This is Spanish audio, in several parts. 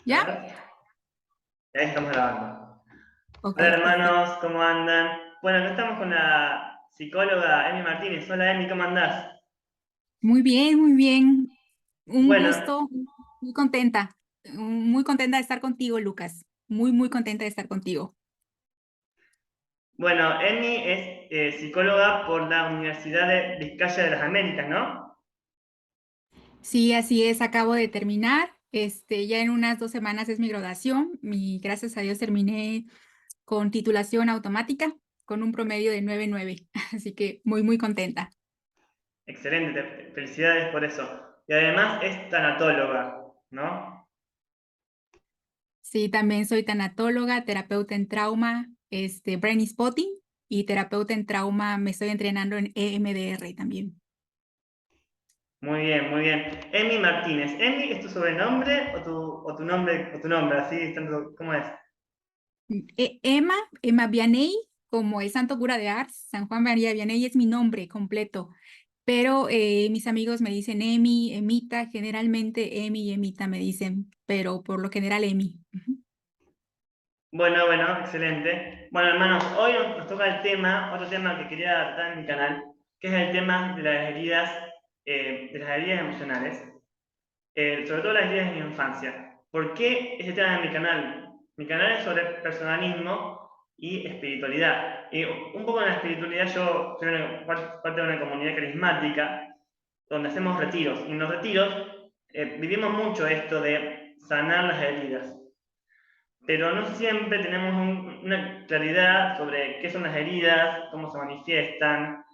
A ¿Ya? ver, ahí estamos grabando. Ok, Hola perfecto. hermanos, ¿cómo andan? Bueno, acá estamos con la psicóloga Emi Martínez. Hola Emi, ¿cómo andás? Muy bien, muy bien. Un Bueno, gusto, muy contenta. Muy contenta de estar contigo, Lucas. Muy, muy contenta de estar contigo. bueno, Emi es psicóloga por la Universidad de Vizcaya de las Américas, ¿no? Sí, así es, acabo de terminar. Ya en unas 2 semanas es mi graduación. Gracias a Dios terminé con titulación automática, con un promedio de 9.9. Así que muy, muy contenta. Excelente, felicidades por eso. Y además es tanatóloga, ¿no? Sí, también soy tanatóloga, terapeuta en trauma, brain spotting y terapeuta en trauma. Me estoy entrenando en EMDR también. Muy bien, muy bien. Emi Martínez. ¿Emi es tu sobrenombre o tu nombre, así, tanto, ¿cómo es? Emma Vianney, como es Santo Cura de Ars, San Juan María Vianney es mi nombre completo, pero mis amigos me dicen Emi, Emita, generalmente Emi y Emita me dicen, pero por lo general Emi. Ujú. Bueno, bueno, excelente. Bueno, hermanos, hoy nos toca el tema, otro tema que quería tratar en mi canal, que es el tema de las heridas emocionales, sobre todo las heridas en la infancia. ¿Por qué ese tema en mi canal? Mi canal es sobre personalismo y espiritualidad. Y un poco en la espiritualidad yo soy parte de una comunidad carismática donde hacemos retiros. Y en los retiros vivimos mucho esto de sanar las heridas, pero no siempre tenemos una claridad sobre qué son las heridas, cómo se manifiestan,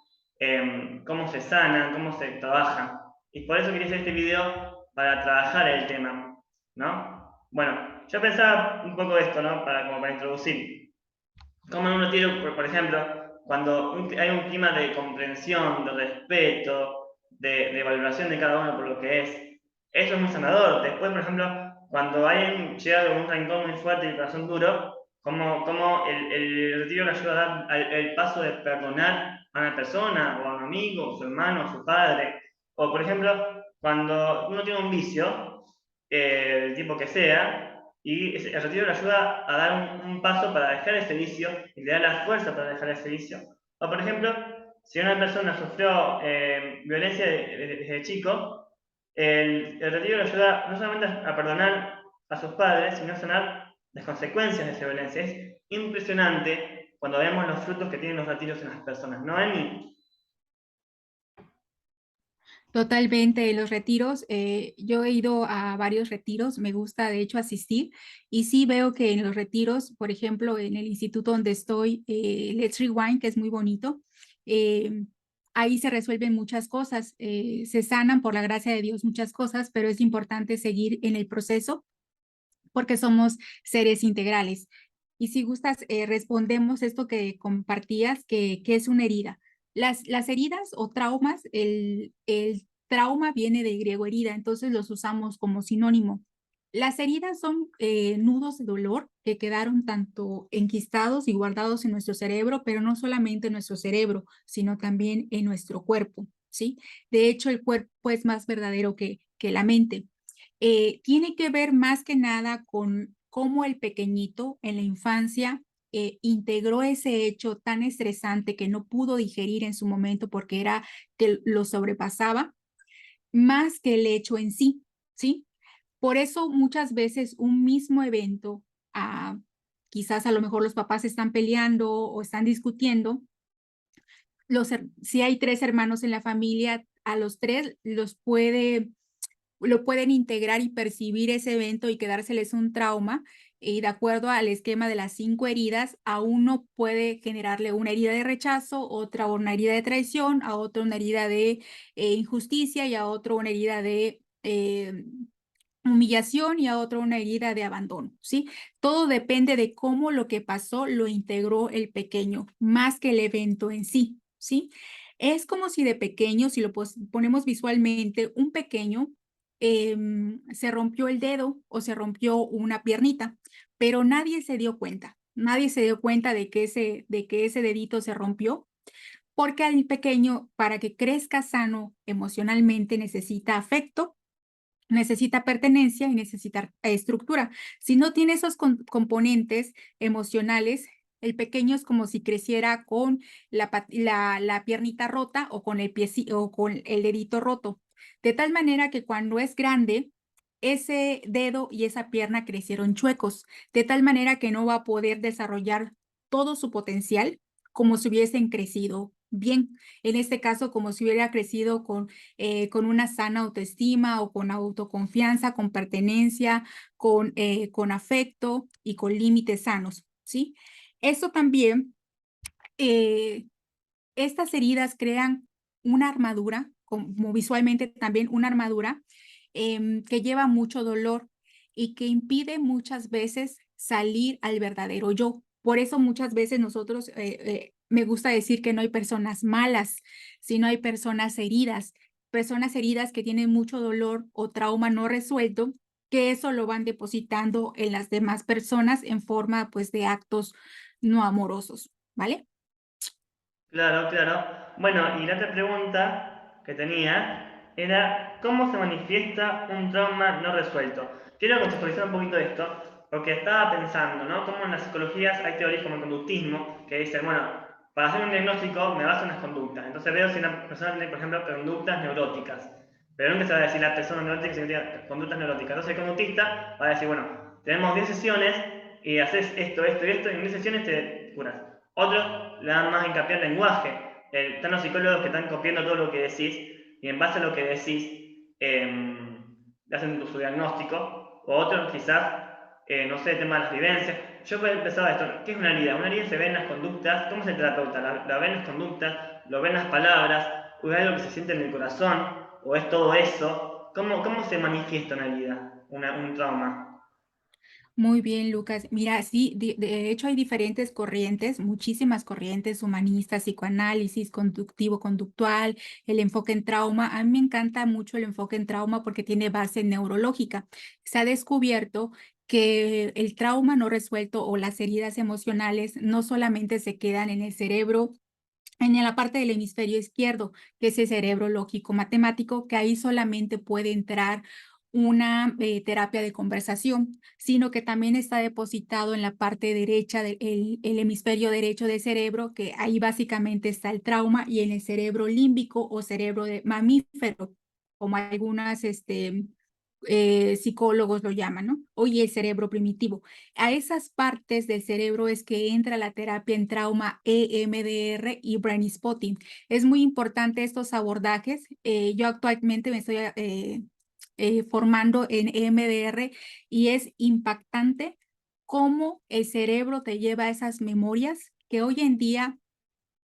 cómo se sanan, cómo se trabajan. Y por eso quería hacer este video para trabajar el tema, ¿no? Bueno, yo pensaba un poco esto, ¿no? Como para introducir. Como en un retiro, por ejemplo, cuando hay un clima de comprensión, de respeto, de valoración de cada uno por lo que es, eso es muy sanador. Después, por ejemplo, cuando alguien llega con un rencor muy fuerte y el corazón duro, como el retiro le ayuda a dar el paso de perdonar a una persona, o a un amigo, o su hermano, o su padre. O, por ejemplo, cuando uno tiene un vicio, el tipo que sea, y el retiro le ayuda a dar un paso para dejar ese vicio y le da la fuerza para dejar ese vicio. O, por ejemplo, si una persona sufrió violencia desde chico, el retiro le ayuda no solamente a perdonar a sus padres, sino a sanar las consecuencias de esa violencia. Es impresionante cuando vemos los frutos que tienen los retiros en las personas, ¿no, Emi? Totalmente, los retiros, yo he ido a varios retiros, me gusta de hecho asistir y sí veo que en los retiros, por ejemplo, en el instituto donde estoy, Let's Rewind, que es muy bonito, eh, ahí se resuelven muchas cosas, se sanan por la gracia de Dios muchas cosas, pero es importante seguir en el proceso porque somos seres integrales. Y si gustas, respondemos esto que compartías, que es una herida. Las heridas o traumas, el trauma viene del griego herida, entonces los usamos como sinónimo. Las heridas son nudos de dolor que quedaron tanto enquistados y guardados en nuestro cerebro, pero no solamente en nuestro cerebro, sino también en nuestro cuerpo, ¿sí? De hecho, el cuerpo es más verdadero que la mente. Tiene que ver más que nada con cómo el pequeñito en la infancia integró ese hecho tan estresante que no pudo digerir en su momento porque era que lo sobrepasaba, más que el hecho en sí, ¿sí? Por eso muchas veces un mismo evento, quizás a lo mejor los papás están peleando o están discutiendo, si hay 3 hermanos en la familia, a los 3 lo pueden integrar y percibir ese evento y quedárseles un trauma. Y de acuerdo al esquema de las 5 heridas, a uno puede generarle una herida de rechazo, otra una herida de traición, a otro una herida de injusticia y a otro una herida de humillación y a otro una herida de abandono, ¿sí? Todo depende de cómo lo que pasó lo integró el pequeño, más que el evento en sí, ¿sí? Es como si de pequeño, si lo ponemos visualmente, un pequeño se rompió el dedo o se rompió una piernita, pero nadie se dio cuenta. Nadie se dio cuenta de que ese dedito se rompió, porque al pequeño, para que crezca sano emocionalmente, necesita afecto, necesita pertenencia y necesita estructura. Si no tiene esos componentes emocionales, el pequeño es como si creciera con la piernita rota o con el pie o con el dedito roto. De tal manera que cuando es grande, ese dedo y esa pierna crecieron chuecos, de tal manera que no va a poder desarrollar todo su potencial como si hubiesen crecido bien. En este caso, como si hubiera crecido con una sana autoestima o con autoconfianza, con pertenencia, con afecto y con límites sanos, ¿sí? Eso también, eh, estas heridas crean una armadura, como visualmente también una armadura que lleva mucho dolor y que impide muchas veces salir al verdadero yo. Por eso muchas veces nosotros, me gusta decir que no hay personas malas, sino hay personas heridas que tienen mucho dolor o trauma no resuelto, que eso lo van depositando en las demás personas en forma pues de actos no amorosos, ¿vale? Claro, claro. Bueno, y la otra pregunta que tenía era, ¿cómo se manifiesta un trauma no resuelto? Quiero contextualizar un poquito esto, porque estaba pensando, ¿no? Cómo en las psicologías hay teorías como el conductismo, que dicen, bueno, para hacer un diagnóstico me baso en las conductas. Entonces veo si una persona tiene, por ejemplo, conductas neuróticas. Pero nunca se va a decir la persona neurótica si no tiene conductas neuróticas. Entonces el conductista va a decir, bueno, tenemos 10 sesiones y haces esto, esto y esto, y en 10 sesiones te curas. Otros le dan más hincapié al lenguaje. Están los psicólogos que están copiando todo lo que decís y en base a lo que decís le hacen su diagnóstico. O otros quizás, no sé, el tema de las vivencias. Yo pensaba esto, ¿qué es una herida? Una herida se ve en las conductas. ¿Cómo es el terapeuta? La ve en las conductas, lo ve en las palabras, o es algo que se siente en el corazón, o es todo eso. ¿Cómo se manifiesta una herida, un trauma? Muy bien, Lucas. Mira, sí, de hecho hay diferentes corrientes, muchísimas corrientes humanistas, psicoanálisis, conductivo-conductual, el enfoque en trauma. A mí me encanta mucho el enfoque en trauma porque tiene base neurológica. Se ha descubierto que el trauma no resuelto o las heridas emocionales no solamente se quedan en el cerebro, en la parte del hemisferio izquierdo, que es el cerebro lógico matemático, que ahí solamente puede entrar una terapia de conversación, sino que también está depositado en la parte derecha del el hemisferio derecho del cerebro, que ahí básicamente está el trauma, y en el cerebro límbico o cerebro de mamífero, como algunas psicólogos lo llaman, ¿no? Oye, el cerebro primitivo. A esas partes del cerebro es que entra la terapia en trauma EMDR y brain spotting. Es muy importante estos abordajes. Yo actualmente me estoy formando en EMDR y es impactante cómo el cerebro te lleva a esas memorias que hoy en día,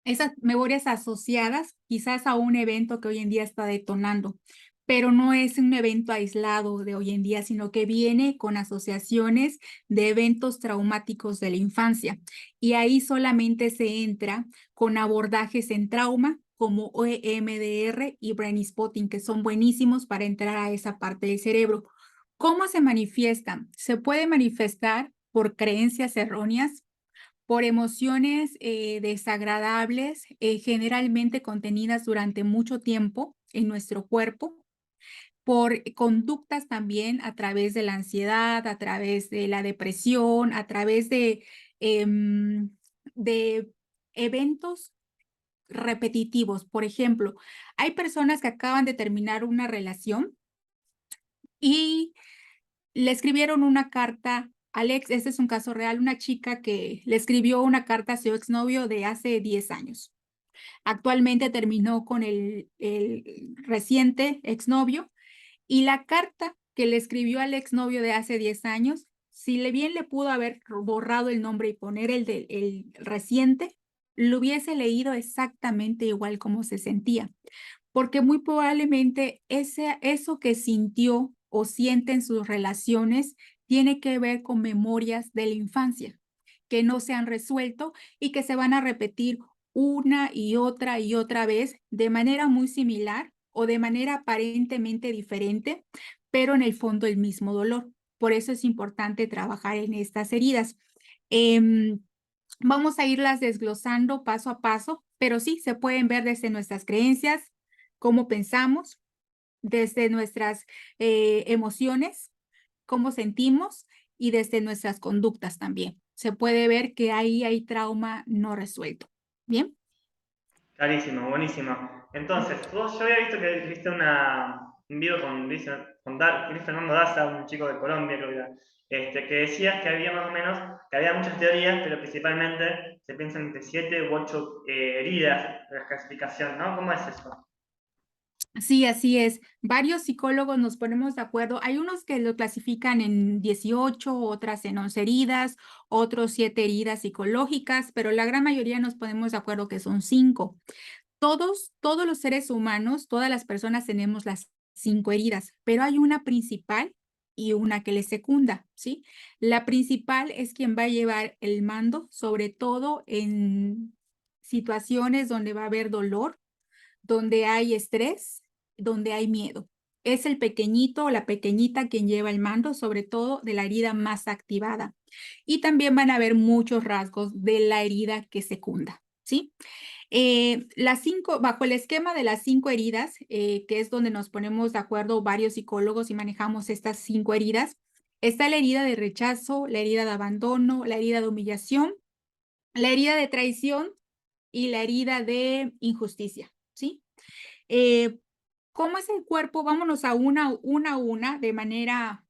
esas memorias asociadas quizás a un evento que hoy en día está detonando, pero no es un evento aislado de hoy en día, sino que viene con asociaciones de eventos traumáticos de la infancia. Y ahí solamente se entra con abordajes en trauma como EMDR y Brain Spotting, que son buenísimos para entrar a esa parte del cerebro. ¿Cómo se manifiestan? Se puede manifestar por creencias erróneas, por emociones desagradables, generalmente contenidas durante mucho tiempo en nuestro cuerpo, por conductas también a través de la ansiedad, a través de la depresión, a través em, de eventos repetitivos. Por ejemplo, hay personas que acaban de terminar una relación y le escribieron una carta al ex. Este es un caso real, una chica que le escribió una carta a su exnovio de hace 10 años. Actualmente terminó con el reciente exnovio y la carta que le escribió al exnovio de hace 10 años, si le bien le pudo haber borrado el nombre y poner el reciente, lo hubiese leído exactamente igual como se sentía, porque muy probablemente eso que sintió o siente en sus relaciones tiene que ver con memorias de la infancia que no se han resuelto y que se van a repetir una y otra vez de manera muy similar o de manera aparentemente diferente, pero en el fondo el mismo dolor. Por eso es importante trabajar en estas heridas. Em, Vamos a irlas desglosando paso a paso, pero sí se pueden ver desde nuestras creencias, cómo pensamos, desde nuestras emociones, cómo sentimos y desde nuestras conductas también. Se puede ver que ahí hay trauma no resuelto. ¿Bien? Clarísimo, buenísimo. Entonces, yo había visto que viste un video con Luis Fernando Daza, un chico de Colombia, creo que era, que decías que había más o menos, que había muchas teorías, pero principalmente se piensan entre 7 u 8 heridas de la clasificación, ¿no? ¿Cómo es eso? Sí, así es. Varios psicólogos nos ponemos de acuerdo. Hay unos que lo clasifican en 18, otras en 11 heridas, otros 7 heridas psicológicas, pero la gran mayoría nos ponemos de acuerdo que son 5. Todos los seres humanos, todas las personas tenemos las 5 heridas, pero hay una principal y una que le secunda, ¿sí? La principal es quien va a llevar el mando, sobre todo en situaciones donde va a haber dolor, donde hay estrés, donde hay miedo. Es el pequeñito o la pequeñita quien lleva el mando, sobre todo de la herida más activada. Y también van a haber muchos rasgos de la herida que secunda, ¿sí? Las 5, bajo el esquema de las 5 heridas, que es donde nos ponemos de acuerdo varios psicólogos y manejamos estas 5 heridas, está la herida de rechazo, la herida de abandono, la herida de humillación, la herida de traición y la herida de injusticia, ¿sí? Eh, ¿Cómo es el cuerpo? Vámonos a una de manera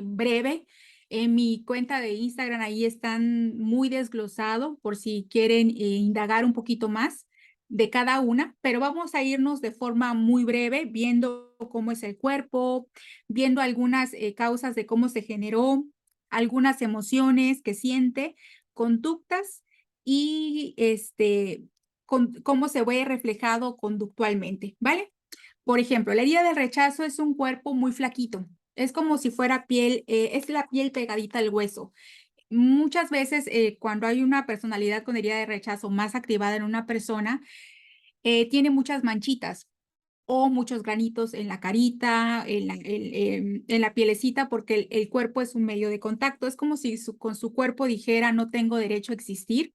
breve. En mi cuenta de Instagram ahí están muy desglosado por si quieren indagar un poquito más de cada una, pero vamos a irnos de forma muy breve viendo cómo es el cuerpo, viendo algunas causas de cómo se generó, algunas emociones que siente, conductas y cómo se ve reflejado conductualmente, ¿vale? Por ejemplo, la herida del rechazo es un cuerpo muy flaquito. Es como si fuera piel, es la piel pegadita al hueso. Muchas veces cuando hay una personalidad con herida de rechazo más activada en una persona, tiene muchas manchitas o muchos granitos en la carita, en la pielecita, porque el cuerpo es un medio de contacto. Es como si con su cuerpo dijera, no tengo derecho a existir,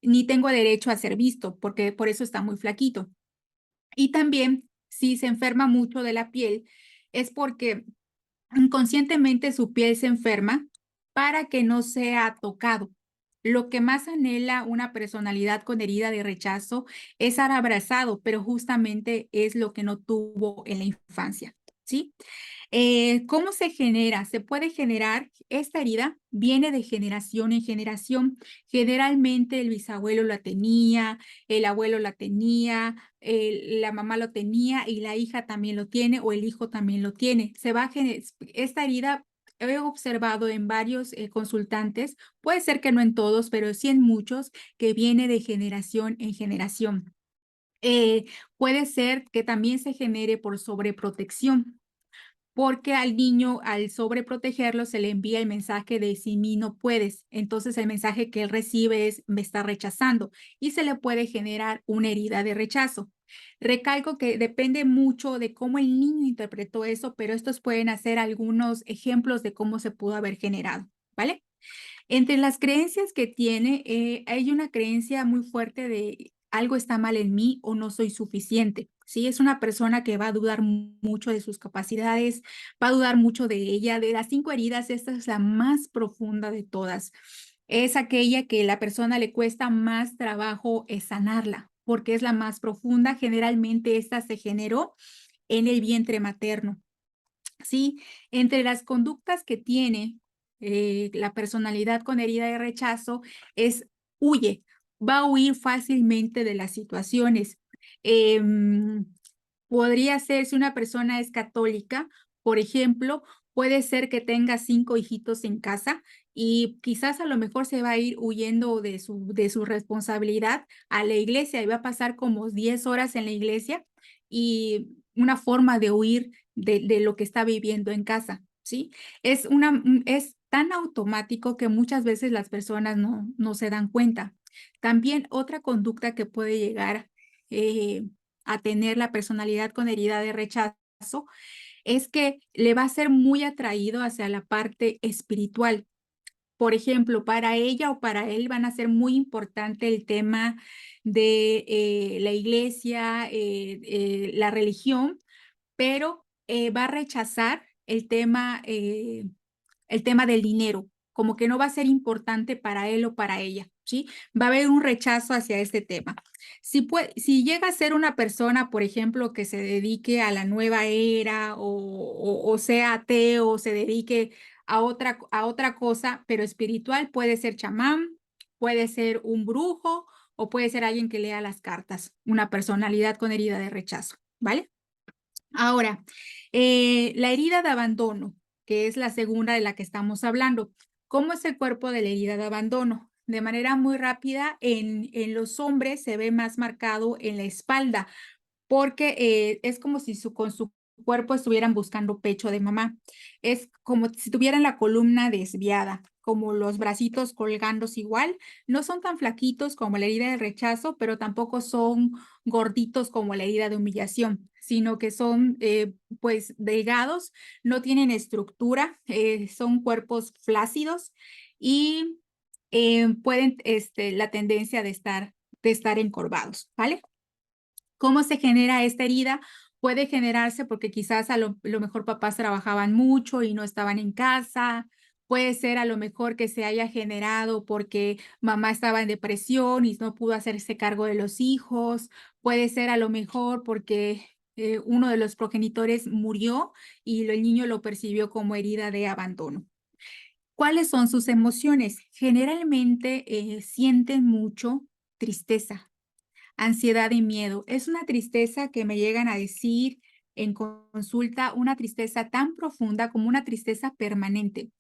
ni tengo derecho a ser visto, porque por eso está muy flaquito. Y también, si se enferma mucho de la piel, es porque inconscientemente su piel se enferma para que no sea tocado. Lo que más anhela una personalidad con herida de rechazo es ser abrazado, pero justamente es lo que no tuvo en la infancia, ¿sí? ¿Cómo se genera? Se puede generar, esta herida viene de generación en generación. Generalmente el bisabuelo la tenía, el abuelo la tenía, la mamá lo tenía y la hija también lo tiene o el hijo también lo tiene. Esta herida he observado en varios consultantes, puede ser que no en todos, pero sí en muchos, que viene de generación en generación. Eh, Puede ser que también se genere por sobreprotección porque al niño, al sobreprotegerlo, se le envía el mensaje de si mí no puedes. Entonces el mensaje que él recibe es me está rechazando y se le puede generar una herida de rechazo. Recalco que depende mucho de cómo el niño interpretó eso, pero estos pueden hacer algunos ejemplos de cómo se pudo haber generado, ¿vale? Entre las creencias que tiene, hay una creencia muy fuerte de algo está mal en mí o no soy suficiente. Sí, es una persona que va a dudar mucho de sus capacidades, va a dudar mucho de ella. De las 5 heridas, esta es la más profunda de todas. Es aquella que la persona le cuesta más trabajo sanarla, porque es la más profunda. Generalmente esta se generó en el vientre materno. Sí, entre las conductas que tiene la personalidad con herida de rechazo es huye, va a huir fácilmente de las situaciones. Em, Podría ser, si una persona es católica, por ejemplo, puede ser que tenga 5 hijitos en casa y quizás a lo mejor se va a ir huyendo de su responsabilidad a la iglesia y va a pasar como 10 horas en la iglesia y una forma de huir de lo que está viviendo en casa, ¿sí? Es tan automático que muchas veces las personas no se dan cuenta. También otra conducta que puede llegar a tener la personalidad con herida de rechazo es que le va a ser muy atraído hacia la parte espiritual. Por ejemplo, para ella o para él van a ser muy importante el tema de la iglesia, la religión, pero va a rechazar el tema del dinero, como que no va a ser importante para él o para ella, ¿sí? Va a haber un rechazo hacia este tema. Si llega a ser una persona, por ejemplo, que se dedique a la nueva era o sea ateo o se dedique a otra cosa, pero espiritual, puede ser chamán, puede ser un brujo o puede ser alguien que lea las cartas, una personalidad con herida de rechazo, ¿vale? Ahora, la herida de abandono, que es la segunda de la que estamos hablando. ¿Cómo es el cuerpo de la herida de abandono? De manera muy rápida, en los hombres se ve más marcado en la espalda, porque, es como si con su cuerpo estuvieran buscando pecho de mamá. Es como si tuvieran la columna desviada, como los bracitos colgándose igual. No son tan flaquitos como la herida de rechazo, pero tampoco son gorditos como la herida de humillación, sino que son, pues, delgados, no tienen estructura, son cuerpos flácidos y, pueden, la tendencia de estar encorvados, ¿vale? ¿Cómo se genera esta herida? Puede generarse porque quizás a lo mejor papás trabajaban mucho y no estaban en casa. Puede ser a lo mejor que se haya generado porque mamá estaba en depresión y no pudo hacerse cargo de los hijos. Puede ser a lo mejor porque uno de los progenitores murió y el niño lo percibió como herida de abandono. ¿Cuáles son sus emociones? Generalmente sienten mucho tristeza, ansiedad y miedo. Es una tristeza que me llegan a decir en consulta, una tristeza tan profunda como una tristeza permanente,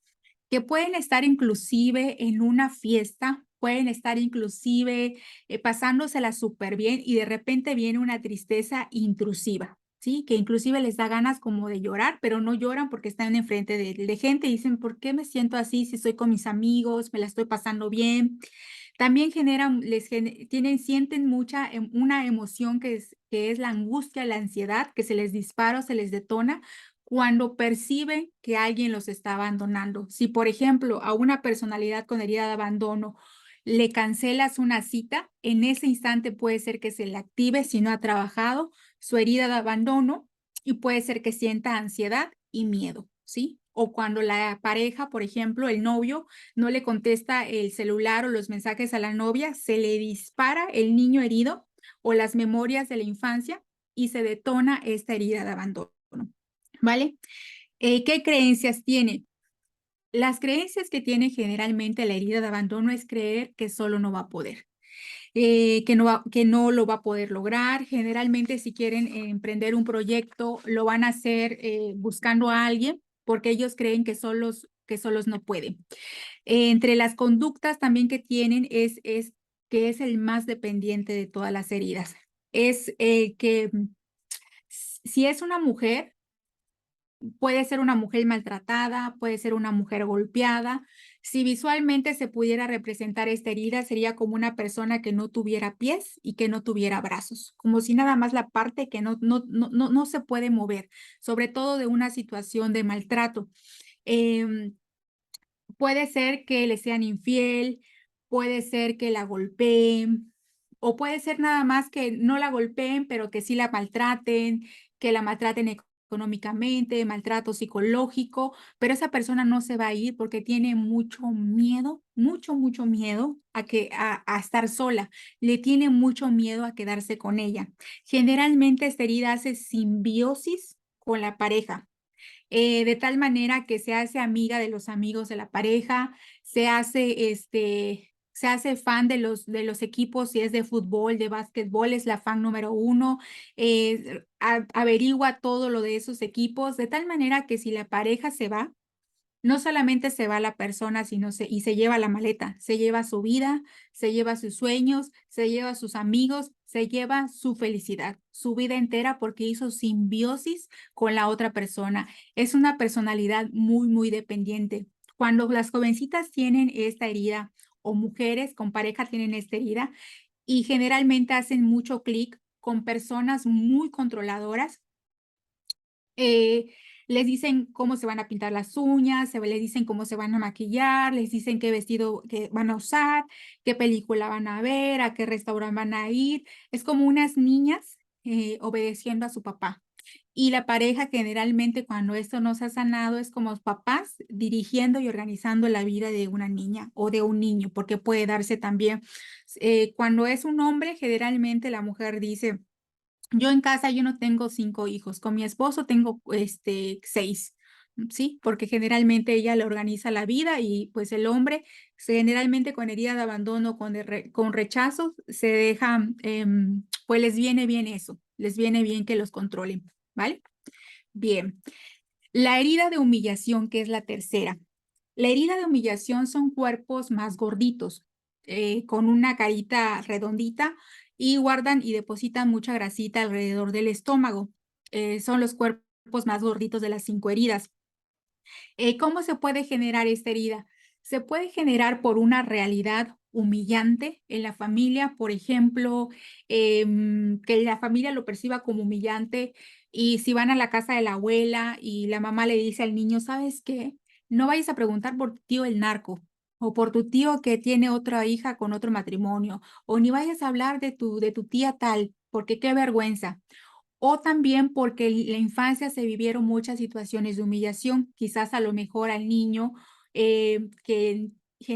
que pueden estar inclusive en una fiesta, pueden estar inclusive pasándosela súper bien y de repente viene una tristeza intrusiva. Sí, que inclusive les da ganas como de llorar, pero no lloran porque están enfrente de gente y dicen, ¿por qué me siento así si estoy con mis amigos, me la estoy pasando bien? También generan, sienten una emoción que es la angustia, la ansiedad, que se les dispara o se les detona cuando perciben que alguien los está abandonando. Si, por ejemplo, a una personalidad con herida de abandono le cancelas una cita, en ese instante puede ser que se le active si no ha trabajado su herida de abandono y puede ser que sienta ansiedad y miedo, ¿sí? O cuando la pareja, por ejemplo, el novio, no le contesta el celular o los mensajes a la novia, se le dispara el niño herido o las memorias de la infancia y se detona esta herida de abandono, ¿vale? ¿Qué creencias tiene? Las creencias que tiene generalmente la herida de abandono es creer que solo no va a poder, que no lo va a poder lograr. Generalmente, si quieren emprender un proyecto, lo van a hacer buscando a alguien porque ellos creen que solos no pueden. Entre las conductas también que tienen es que es el más dependiente de todas las heridas. Es que si es una mujer, puede ser una mujer maltratada, puede ser una mujer golpeada. Si visualmente se pudiera representar esta herida, sería como una persona que no tuviera pies y que no tuviera brazos, como si nada más la parte que no se puede mover, sobre todo de una situación de maltrato. Em, Puede ser que le sean infiel, puede ser que la golpeen, o puede ser nada más que no la golpeen, pero que sí la maltraten, que la maltraten económicamente, maltrato psicológico, pero esa persona no se va a ir porque tiene mucho miedo, mucho miedo a estar sola, le tiene mucho miedo a quedarse con ella. Generalmente esta herida hace simbiosis con la pareja, de tal manera que se hace amiga de los amigos de la pareja, se hace fan de los equipos, si es de fútbol, de básquetbol, es la fan número uno, averigua todo lo de esos equipos, de tal manera que si la pareja se va, no solamente se va la persona, y se lleva la maleta, se lleva su vida, se lleva sus sueños, se lleva sus amigos, se lleva su felicidad, su vida entera porque hizo simbiosis con la otra persona. Es una personalidad muy dependiente. Cuando las jovencitas tienen esta herida o mujeres con pareja tienen esta herida y generalmente hacen mucho clic con personas muy controladoras, eh, les dicen cómo se van a pintar las uñas, les dicen cómo se van a maquillar, les dicen qué vestido que van a usar, qué película van a ver, a qué restaurante van a ir. Es como unas niñas obedeciendo a su papá. Y la pareja generalmente cuando esto no se ha sanado es como papás dirigiendo y organizando la vida de una niña o de un niño, porque puede darse también, cuando es un hombre, generalmente la mujer dice, yo en casa yo no tengo 5 hijos, con mi esposo tengo, 6, ¿sí? Porque generalmente ella le organiza la vida y, pues, el hombre generalmente con herida de abandono, con rechazo, se deja, pues, les viene bien eso, les viene bien que los controlen, ¿vale? Bien, la herida de humillación, que es la tercera. La herida de humillación son cuerpos más gorditos, con una carita redondita y guardan y depositan mucha grasita alrededor del estómago. Son los cuerpos más gorditos de las 5 heridas. ¿Cómo se puede generar esta herida? Se puede generar por una realidad humillante en la familia, por ejemplo, que la familia lo perciba como humillante y si van a la casa de la abuela y la mamá le dice al niño, ¿sabes qué? No vayas a preguntar por tu tío el narco o por tu tío que tiene otra hija con otro matrimonio, o ni vayas a hablar de tu tía tal, porque qué vergüenza. O también porque en la infancia se vivieron muchas situaciones de humillación, quizás a lo mejor al niño que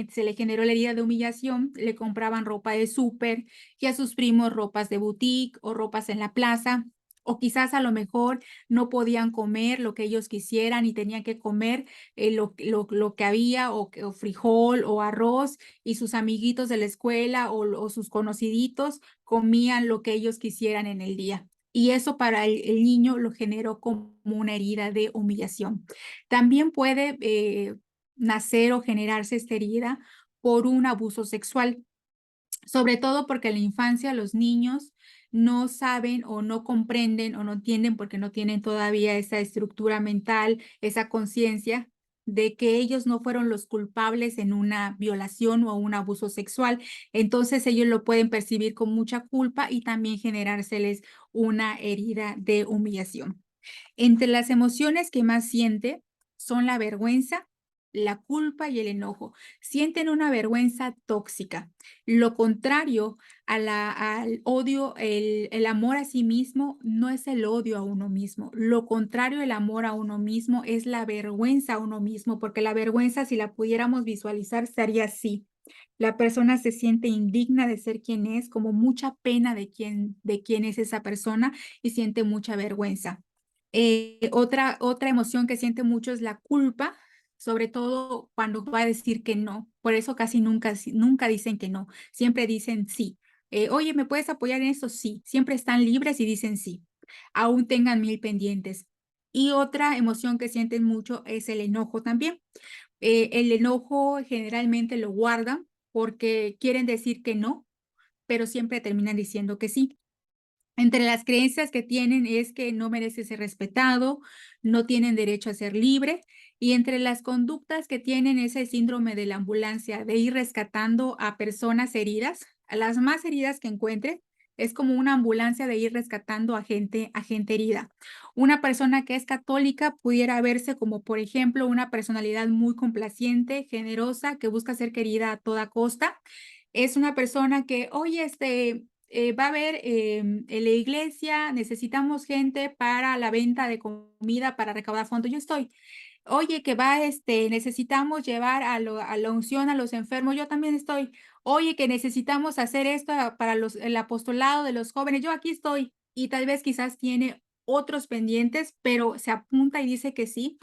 se le generó la herida de humillación, le compraban ropa de súper y a sus primos ropas de boutique o ropas en la plaza, o quizás a lo mejor no podían comer lo que ellos quisieran y tenían que comer lo que había o frijol o arroz y sus amiguitos de la escuela o sus conociditos comían lo que ellos quisieran en el día. Y eso para el niño lo generó como una herida de humillación. También puede nacer o generarse esta herida por un abuso sexual, sobre todo porque en la infancia los niños no saben o no comprenden o no entienden porque no tienen todavía esa estructura mental, esa conciencia de que ellos no fueron los culpables en una violación o un abuso sexual. Entonces ellos lo pueden percibir con mucha culpa y también generárseles una herida de humillación. Entre las emociones que más siente son la vergüenza, la culpa y el enojo. Sienten una vergüenza tóxica. Lo contrario al odio, el amor a sí mismo no es el odio a uno mismo. Lo contrario el amor a uno mismo es la vergüenza a uno mismo, porque la vergüenza, si la pudiéramos visualizar, sería así. La persona se siente indigna de ser quien es, como mucha pena de quién es esa persona y siente mucha vergüenza. Otra emoción que siente mucho es la culpa, sobre todo cuando va a decir que no. Por eso casi nunca dicen que no, siempre dicen sí. Oye, ¿me puedes apoyar en eso? Sí. Siempre están libres y dicen sí, aún tengan 1000 pendientes. Y otra emoción que sienten mucho es el enojo también. El enojo generalmente lo guardan porque quieren decir que no, pero siempre terminan diciendo que sí. Entre las creencias que tienen es que no merece ser respetado, no tienen derecho a ser libre, y entre las conductas que tienen es el síndrome de la ambulancia, de ir rescatando a personas heridas, a las más heridas que encuentre, es como una ambulancia de ir rescatando a gente herida. Una persona que es católica pudiera verse como, por ejemplo, una personalidad muy complaciente, generosa, que busca ser querida a toda costa. Es una persona que, oye, va a haber en la iglesia, necesitamos gente para la venta de comida para recaudar fondos. Yo estoy. Oye, que va, necesitamos llevar a la unción a los enfermos. Yo también estoy. Oye, que necesitamos hacer esto para el apostolado de los jóvenes. Yo aquí estoy. Y tal vez quizás tiene otros pendientes, pero se apunta y dice que sí,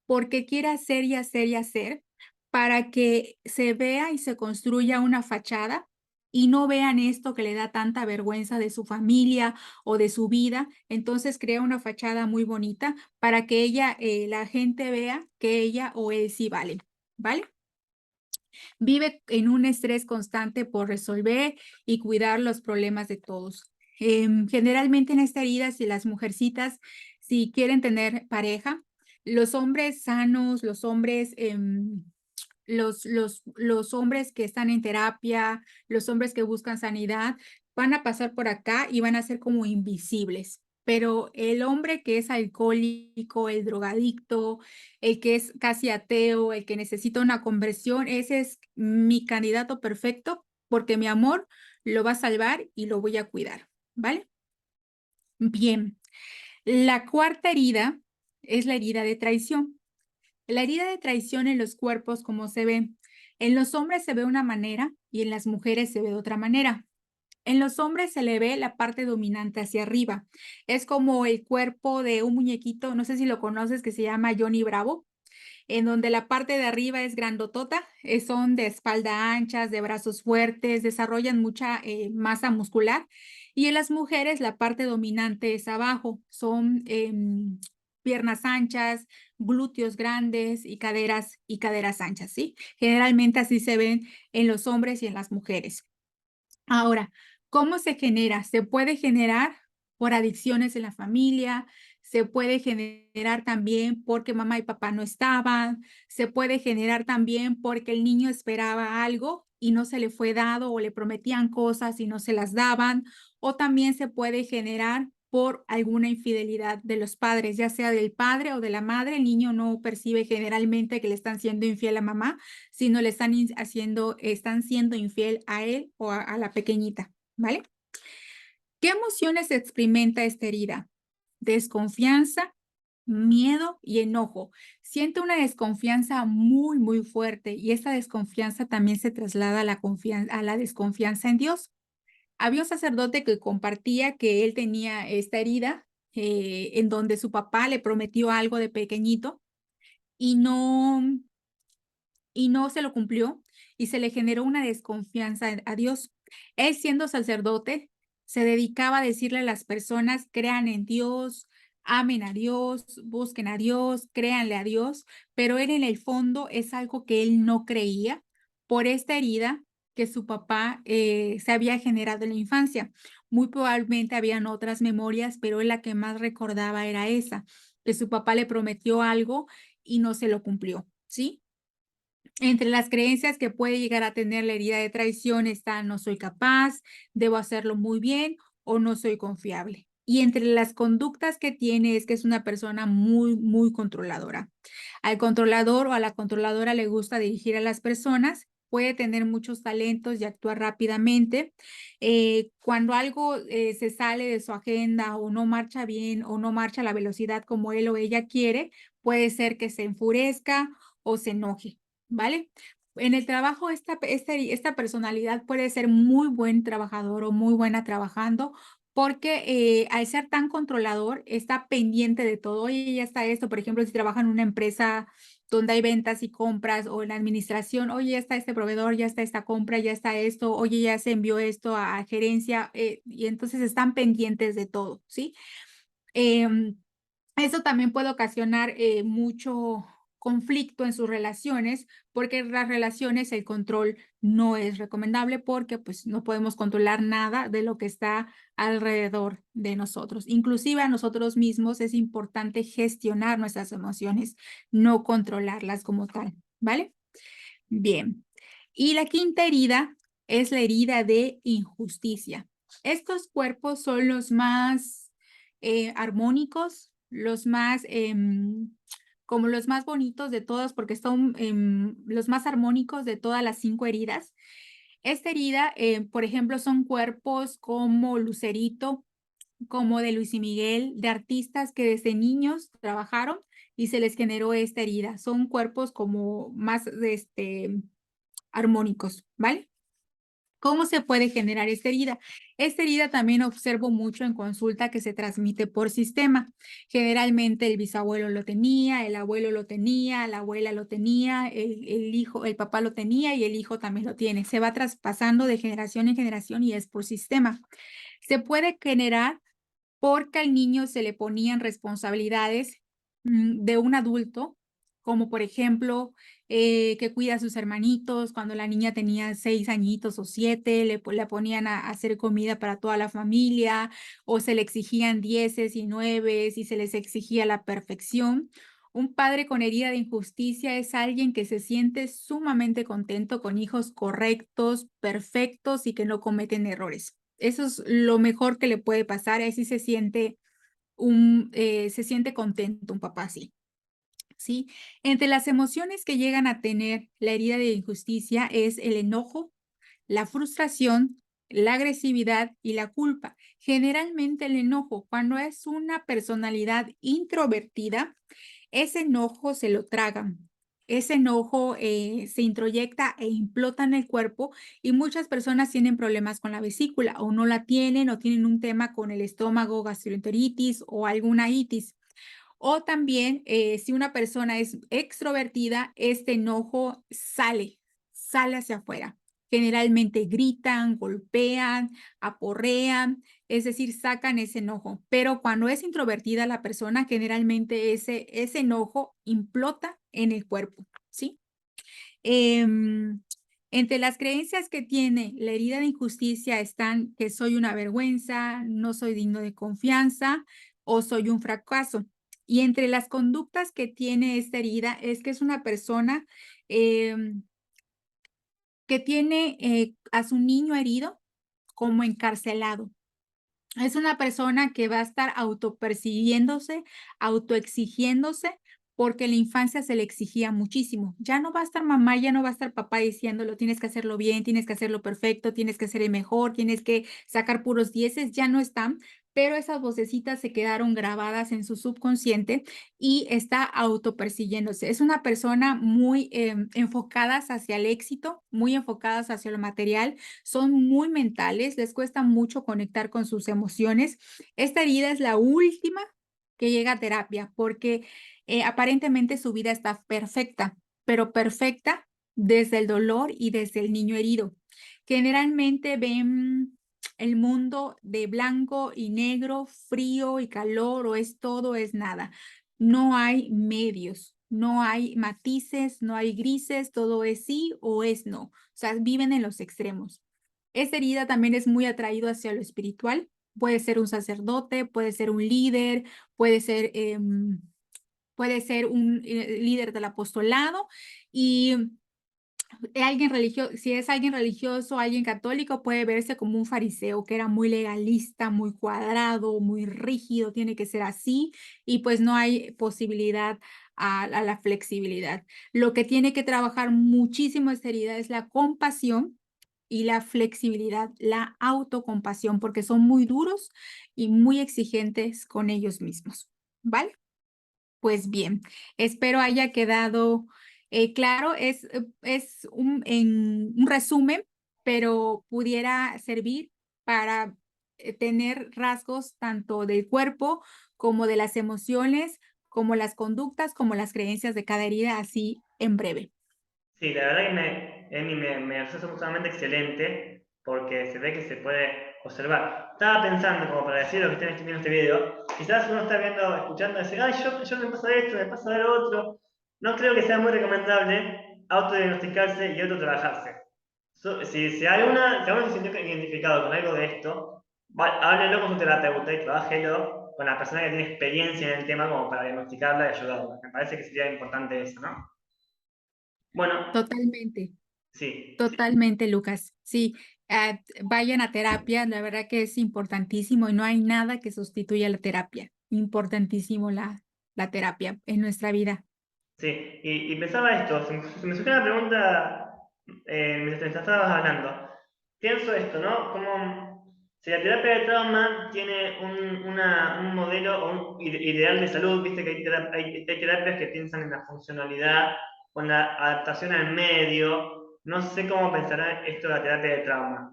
porque quiere hacer y hacer y hacer para que se vea y se construya una fachada y no vean esto que le da tanta vergüenza de su familia o de su vida. Entonces crea una fachada muy bonita para que la gente vea que ella o él sí vale, ¿vale? Vive en un estrés constante por resolver y cuidar los problemas de todos. Generalmente en esta herida, si las mujercitas, si quieren tener pareja, los hombres sanos, los hombres que están en terapia, los hombres que buscan sanidad, van a pasar por acá y van a ser como invisibles. Pero el hombre que es alcohólico, el drogadicto, el que es casi ateo, el que necesita una conversión, ese es mi candidato perfecto porque mi amor lo va a salvar y lo voy a cuidar, ¿vale? Bien. La cuarta herida es la herida de traición. La herida de traición en los cuerpos, ¿cómo se ve? En los hombres se ve una manera y en las mujeres se ve de otra manera. En los hombres se le ve la parte dominante hacia arriba. Es como el cuerpo de un muñequito, no sé si lo conoces, que se llama Johnny Bravo, en donde la parte de arriba es grandotota, son de espalda anchas, de brazos fuertes, desarrollan mucha masa muscular. Y en las mujeres la parte dominante es abajo, son piernas anchas, glúteos grandes y caderas anchas, ¿sí? Generalmente así se ven en los hombres y en las mujeres. Ahora, ¿cómo se genera? Se puede generar por adicciones en la familia, se puede generar también porque mamá y papá no estaban, se puede generar también porque el niño esperaba algo y no se le fue dado o le prometían cosas y no se las daban, o también se puede generar por alguna infidelidad de los padres, ya sea del padre o de la madre. El niño no percibe generalmente que le están siendo infiel a mamá, sino le están están siendo infiel a él o a la pequeñita, ¿vale? ¿Qué emociones experimenta esta herida? Desconfianza, miedo y enojo. Siente una desconfianza muy, muy fuerte y esta desconfianza también se traslada a a la desconfianza en Dios. Había un sacerdote que compartía que él tenía esta herida en donde su papá le prometió algo de pequeñito y no se lo cumplió y se le generó una desconfianza a Dios. Él, siendo sacerdote, se dedicaba a decirle a las personas: crean en Dios, amen a Dios, busquen a Dios, créanle a Dios, pero él en el fondo es algo que él no creía por esta herida que su papá se había generado en la infancia. Muy probablemente habían otras memorias, pero él la que más recordaba era esa, que su papá le prometió algo y no se lo cumplió, ¿sí? Entre las creencias que puede llegar a tener la herida de traición está: no soy capaz, debo hacerlo muy bien o no soy confiable. Y entre las conductas que tiene es que es una persona muy, muy controladora. Al controlador o a la controladora le gusta dirigir a las personas, puede tener muchos talentos y actuar rápidamente. Cuando algo se sale de su agenda o no marcha bien o no marcha a la velocidad como él o ella quiere, puede ser que se enfurezca o se enoje. ¿Vale? En el trabajo, esta personalidad puede ser muy buen trabajador o muy buena trabajando, porque al ser tan controlador, está pendiente de todo. Oye, ya está esto, por ejemplo, si trabaja en una empresa donde hay ventas y compras o en la administración: oye, ya está este proveedor, ya está esta compra, ya está esto, oye, ya se envió esto a gerencia, y entonces están pendientes de todo, ¿sí? Em, Eso también puede ocasionar mucho conflicto en sus relaciones, porque en las relaciones el control no es recomendable porque pues no podemos controlar nada de lo que está alrededor de nosotros. Inclusive a nosotros mismos es importante gestionar nuestras emociones, no controlarlas como tal, ¿vale? Bien. Y la quinta herida es la herida de injusticia. Estos cuerpos son los más armónicos, los más, como los más bonitos de todos, porque son los más armónicos de todas las 5 heridas. Esta herida, por ejemplo, son cuerpos como Lucerito, como de Luis y Miguel, de artistas que desde niños trabajaron y se les generó esta herida. Son cuerpos como más armónicos, ¿vale? ¿Cómo se puede generar esta herida? Esta herida también observo mucho en consulta que se transmite por sistema. Generalmente el bisabuelo lo tenía, el abuelo lo tenía, la abuela lo tenía, el hijo, el papá lo tenía y el hijo también lo tiene. Se va traspasando de generación en generación y es por sistema. Se puede generar porque al niño se le ponían responsabilidades de un adulto, como por ejemplo, que cuida a sus hermanitos. Cuando la niña tenía 6 añitos o 7, la ponían a hacer comida para toda la familia, o se le exigían dieces y nueves y se les exigía la perfección. Un padre con herida de injusticia es alguien que se siente sumamente contento con hijos correctos, perfectos y que no cometen errores. Eso es lo mejor que le puede pasar, así se siente contento un papá así, ¿sí? Entre las emociones que llegan a tener la herida de injusticia es el enojo, la frustración, la agresividad y la culpa. Generalmente el enojo, cuando es una personalidad introvertida, ese enojo se lo tragan. Ese enojo se introyecta e implota en el cuerpo y muchas personas tienen problemas con la vesícula o no la tienen o tienen un tema con el estómago, gastroenteritis o alguna itis. O también, si una persona es extrovertida, este enojo sale hacia afuera. Generalmente gritan, golpean, aporrean, es decir, sacan ese enojo. Pero cuando es introvertida la persona, generalmente ese enojo implota en el cuerpo, ¿sí? Em, Entre las creencias que tiene la herida de injusticia están que soy una vergüenza, no soy digno de confianza o soy un fracaso. Y entre las conductas que tiene esta herida es que es una persona em, que tiene a su niño herido como encarcelado. Es una persona que va a estar autopercibiéndose, autoexigiéndose, porque en la infancia se le exigía muchísimo. Ya no va a estar mamá, ya no va a estar papá diciéndolo, tienes que hacerlo bien, tienes que hacerlo perfecto, tienes que ser el mejor, tienes que sacar puros dieces, ya no están, pero esas vocecitas se quedaron grabadas en su subconsciente y está autopersiguiéndose. Es una persona muy enfocadas hacia el éxito, muy enfocadas hacia lo material, son muy mentales, les cuesta mucho conectar con sus emociones. Esta herida es la última que llega a terapia porque aparentemente su vida está perfecta, pero perfecta desde el dolor y desde el niño herido. Generalmente ven el mundo de blanco y negro, frío y calor, o es todo, o es nada. No hay medios, no hay matices, no hay grises, todo es sí o es no. O sea, viven en los extremos. Esta herida también es muy atraído hacia lo espiritual. Puede ser un sacerdote, puede ser un líder, puede ser, puede ser un líder del apostolado y alguien religioso, si es alguien religioso, alguien católico, puede verse como un fariseo que era muy legalista, muy cuadrado, muy rígido, tiene que ser así y pues no hay posibilidad a la flexibilidad. Lo que tiene que trabajar muchísimo esta herida es la compasión y la flexibilidad, la autocompasión, porque son muy duros y muy exigentes con ellos mismos, ¿vale? Pues bien, espero haya quedado claro. Es un resumen, pero pudiera servir para tener rasgos tanto del cuerpo como de las emociones, como las conductas, como las creencias de cada herida, así en breve. Sí, la verdad que Emi, me resulta absolutamente excelente porque se ve que se puede observar. Estaba pensando, como para decir lo que estén viendo este video, quizás uno está viendo, escuchando, y dice, ay, yo me pasa esto, me pasa lo otro. No creo que sea muy recomendable autodiagnosticarse y autotrabajarse. Si alguno se siente identificado con algo de esto, háblelo con su terapeuta y trabájelo con la persona que tiene experiencia en el tema como para diagnosticarla y ayudarla. Me parece que sería importante eso, ¿no? Bueno, Totalmente. sí, sí, Totalmente, Lucas. Sí, vayan a terapia, la verdad que es importantísimo y no hay nada que sustituya la terapia. Importantísimo la terapia en nuestra vida. sí. Y pensaba esto, se me surgió una pregunta mientras estabas hablando. Pienso esto, ¿no? Como si la terapia de trauma tiene un modelo o un ideal de salud, viste que hay terapias que piensan en la funcionalidad, con la adaptación al medio. No sé cómo pensará esto la terapia de trauma.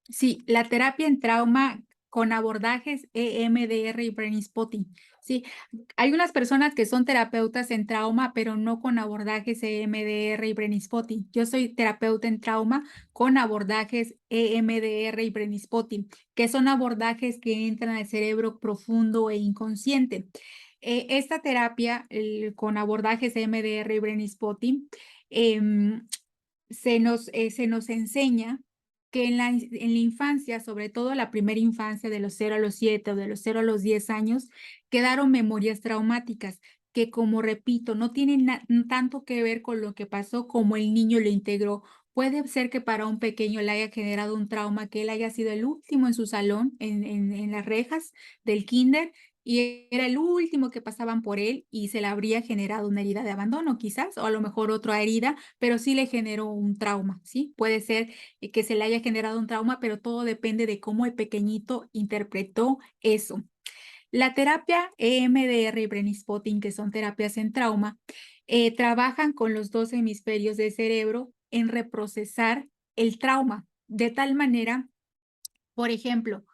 Sí, la terapia en trauma con abordajes EMDR y Brain Spotting. Sí, hay unas personas que son terapeutas en trauma, pero no con abordajes EMDR y Brain Spotting. Yo soy terapeuta en trauma con abordajes EMDR y Brain Spotting, que son abordajes que entran al cerebro profundo e inconsciente. Esta terapia con abordajes EMDR y Brain Spotting em, se nos enseña que en la infancia, sobre todo la primera infancia de los 0 a los 7 o de los 0 a los 10 años, quedaron memorias traumáticas que, como repito, no tienen tanto que ver con lo que pasó como el niño lo integró. Puede ser que para un pequeño le haya generado un trauma, que él haya sido el último en su salón, en las rejas del kinder, y era el último que pasaban por él y se le habría generado una herida de abandono quizás, o a lo mejor otra herida, pero sí le generó un trauma, ¿sí? Puede ser que se le haya generado un trauma, pero todo depende de cómo el pequeñito interpretó eso. La terapia EMDR y Brain Spotting, que son terapias en trauma, trabajan con los dos hemisferios del cerebro en reprocesar el trauma, de tal manera, por ejemplo,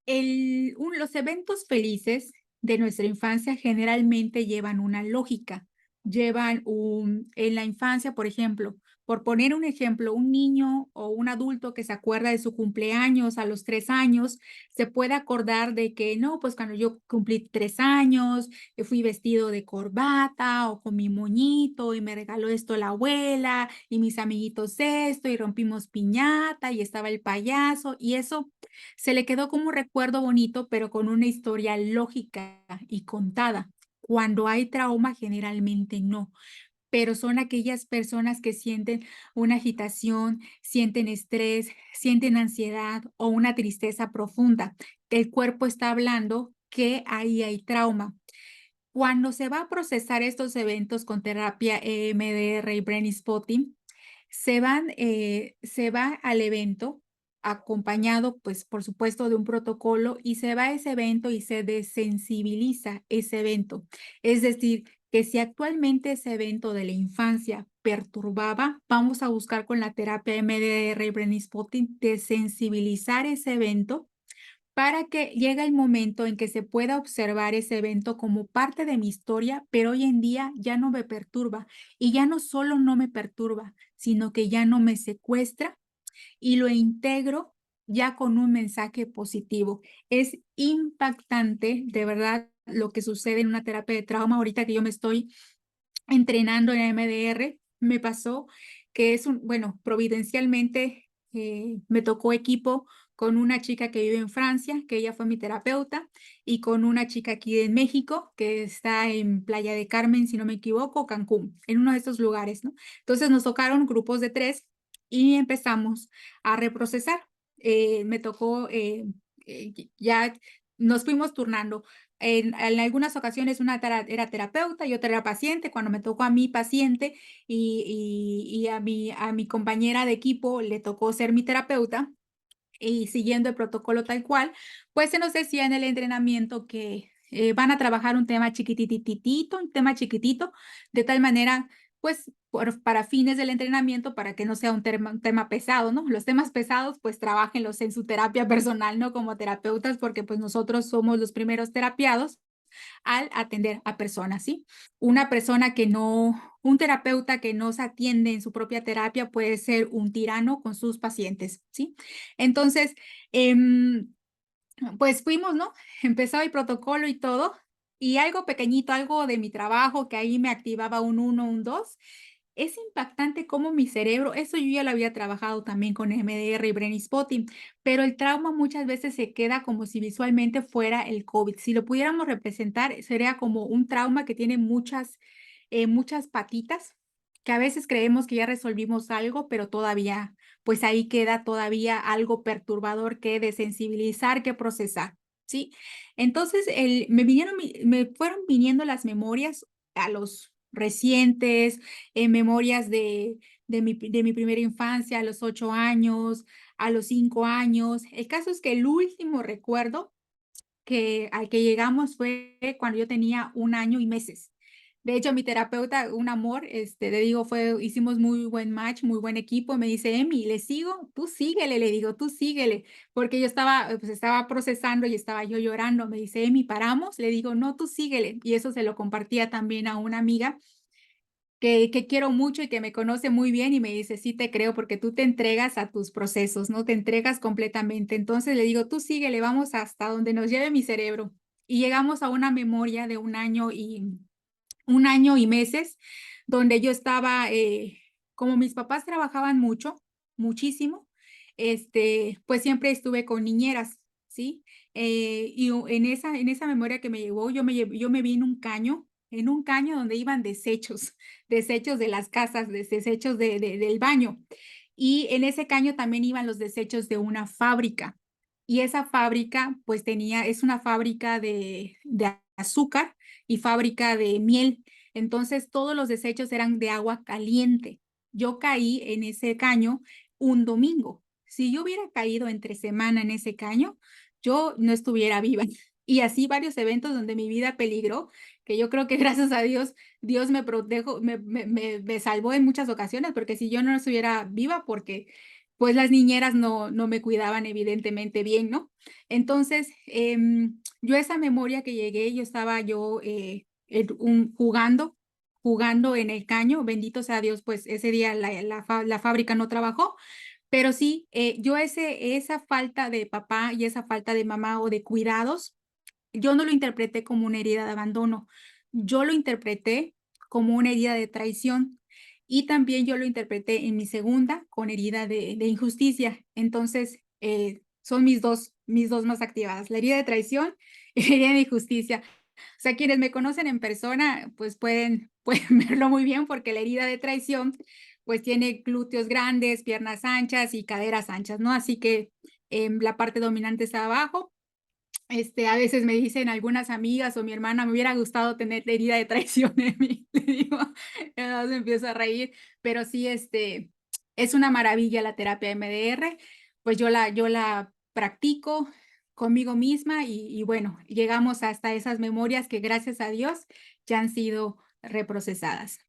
los eventos felices de nuestra infancia generalmente llevan una lógica, en la infancia, por ejemplo, por poner un ejemplo, un niño o un adulto que se acuerda de su cumpleaños a los 3 años, se puede acordar de que no, pues cuando yo cumplí 3 años, fui vestido de corbata o con mi moñito y me regaló esto la abuela y mis amiguitos esto y rompimos piñata y estaba el payaso y eso se le quedó como un recuerdo bonito, pero con una historia lógica y contada. Cuando hay trauma, generalmente no, pero son aquellas personas que sienten una agitación, sienten estrés, sienten ansiedad o una tristeza profunda. El cuerpo está hablando que ahí hay trauma. Cuando se va a procesar estos eventos con terapia EMDR y Brain Spotting, se va al evento acompañado, pues, por supuesto, de un protocolo y se va a ese evento y se desensibiliza ese evento. Es decir, que si actualmente ese evento de la infancia perturbaba, vamos a buscar con la terapia MDR y Brain Spotting desensibilizar ese evento para que llegue el momento en que se pueda observar ese evento como parte de mi historia, pero hoy en día ya no me perturba. Y ya no solo no me perturba, sino que ya no me secuestra y lo integro ya con un mensaje positivo. Es impactante, de verdad, lo que sucede en una terapia de trauma. Ahorita que yo me estoy entrenando en MDR, me pasó que bueno, providencialmente me tocó equipo con una chica que vive en Francia, que ella fue mi terapeuta, y con una chica aquí en México, que está en Playa de Carmen, si no me equivoco, Cancún, en uno de estos lugares, ¿no? Entonces nos tocaron grupos de 3 y empezamos a reprocesar. Me tocó, ya nos fuimos turnando. En algunas ocasiones era terapeuta y otra era paciente. Cuando me tocó a mí paciente y a mi compañera de equipo le tocó ser mi terapeuta y siguiendo el protocolo tal cual, pues se nos decía en el entrenamiento que van a trabajar un tema chiquitititito, un tema chiquitito, de tal manera, pues para fines del entrenamiento, para que no sea un tema pesado, ¿no? Los temas pesados, pues trabájenlos en su terapia personal, ¿no? Como terapeutas, porque pues nosotros somos los primeros terapiados al atender a personas, ¿sí? Una persona que no, un terapeuta que no se atiende en su propia terapia puede ser un tirano con sus pacientes, ¿sí? Entonces, pues fuimos, ¿no? Empezó el protocolo y todo, y algo pequeñito, algo de mi trabajo que ahí me activaba un 1, un 2. Es impactante cómo mi cerebro, eso yo ya lo había trabajado también con MDR y Brain Spotting, pero el trauma muchas veces se queda como si visualmente fuera el COVID. Si lo pudiéramos representar, sería como un trauma que tiene muchas patitas, que a veces creemos que ya resolvimos algo, pero todavía, pues ahí queda todavía algo perturbador que desensibilizar, que procesar, ¿sí? Entonces, me fueron viniendo las memorias a los recientes, memorias de mi primera infancia, a los 8 años, a los 5 años. El caso es que el último recuerdo al que llegamos fue cuando yo tenía 1 año y meses. De hecho, mi terapeuta, un amor, le digo, hicimos muy buen match, muy buen equipo. Me dice, Emi, ¿le sigo? Tú síguele, le digo, tú síguele, porque yo estaba procesando y estaba yo llorando. Me dice, Emi, ¿paramos? Le digo, no, tú síguele. Y eso se lo compartía también a una amiga que quiero mucho y que me conoce muy bien y me dice, sí te creo porque tú te entregas a tus procesos, ¿no? Te entregas completamente. Entonces le digo, tú síguele, vamos hasta donde nos lleve mi cerebro. Y llegamos a una memoria de 1 año y meses, donde yo estaba, como mis papás trabajaban mucho, muchísimo, pues siempre estuve con niñeras, ¿sí? En esa memoria que me llegó, yo me vi en un caño donde iban desechos, desechos de las casas, desechos del baño. Y en ese caño también iban los desechos de una fábrica. y esa fábrica pues es una fábrica de azúcar y fábrica de miel. Entonces todos los desechos eran de agua caliente. Yo caí en ese caño un domingo. Si yo hubiera caído entre semana en ese caño, yo no estuviera viva. Y así varios eventos donde mi vida peligró, que yo creo que gracias a Dios, Dios me protejo, me salvó en muchas ocasiones, porque si yo no estuviera viva, porque pues las niñeras no me cuidaban evidentemente bien, ¿no? Entonces, yo esa memoria que llegué, jugando en el caño, bendito sea Dios, pues ese día la fábrica no trabajó, pero sí, yo esa falta de papá y esa falta de mamá o de cuidados, yo no lo interpreté como una herida de abandono, yo lo interpreté como una herida de traición y también yo lo interpreté en mi segunda con herida de injusticia. Entonces, son mis dos más activadas, la herida de traición y la herida de injusticia. O sea, quienes me conocen en persona, pues pueden verlo muy bien porque la herida de traición, pues tiene glúteos grandes, piernas anchas y caderas anchas, ¿no? Así que la parte dominante está abajo. A veces me dicen algunas amigas o mi hermana, me hubiera gustado tener la herida de traición en mí. Le digo, me empiezo a reír, pero sí, es una maravilla la terapia MDR, pues yo la practico conmigo misma y bueno, llegamos hasta esas memorias que gracias a Dios ya han sido reprocesadas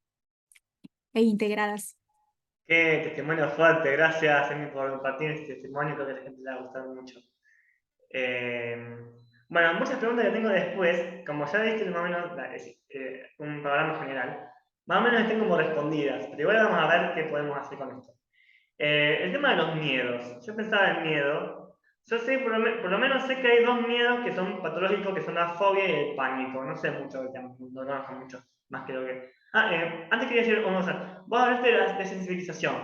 e integradas. Qué testimonio fuerte, gracias Emi por compartir este testimonio, creo que a la gente le va a gustar mucho. Eh, bueno, muchas preguntas que tengo después, como ya viste más o menos un programa general, más o menos estén como respondidas, pero igual vamos a ver qué podemos hacer con esto. El tema de los miedos. Yo pensaba en miedo. Yo sé, por lo menos sé que hay dos miedos que son patológicos, que son la fobia y el pánico. No sé mucho del tema, no conozco mucho más que lo que... antes quería decir una cosa. Vos hablaste de la desensibilización.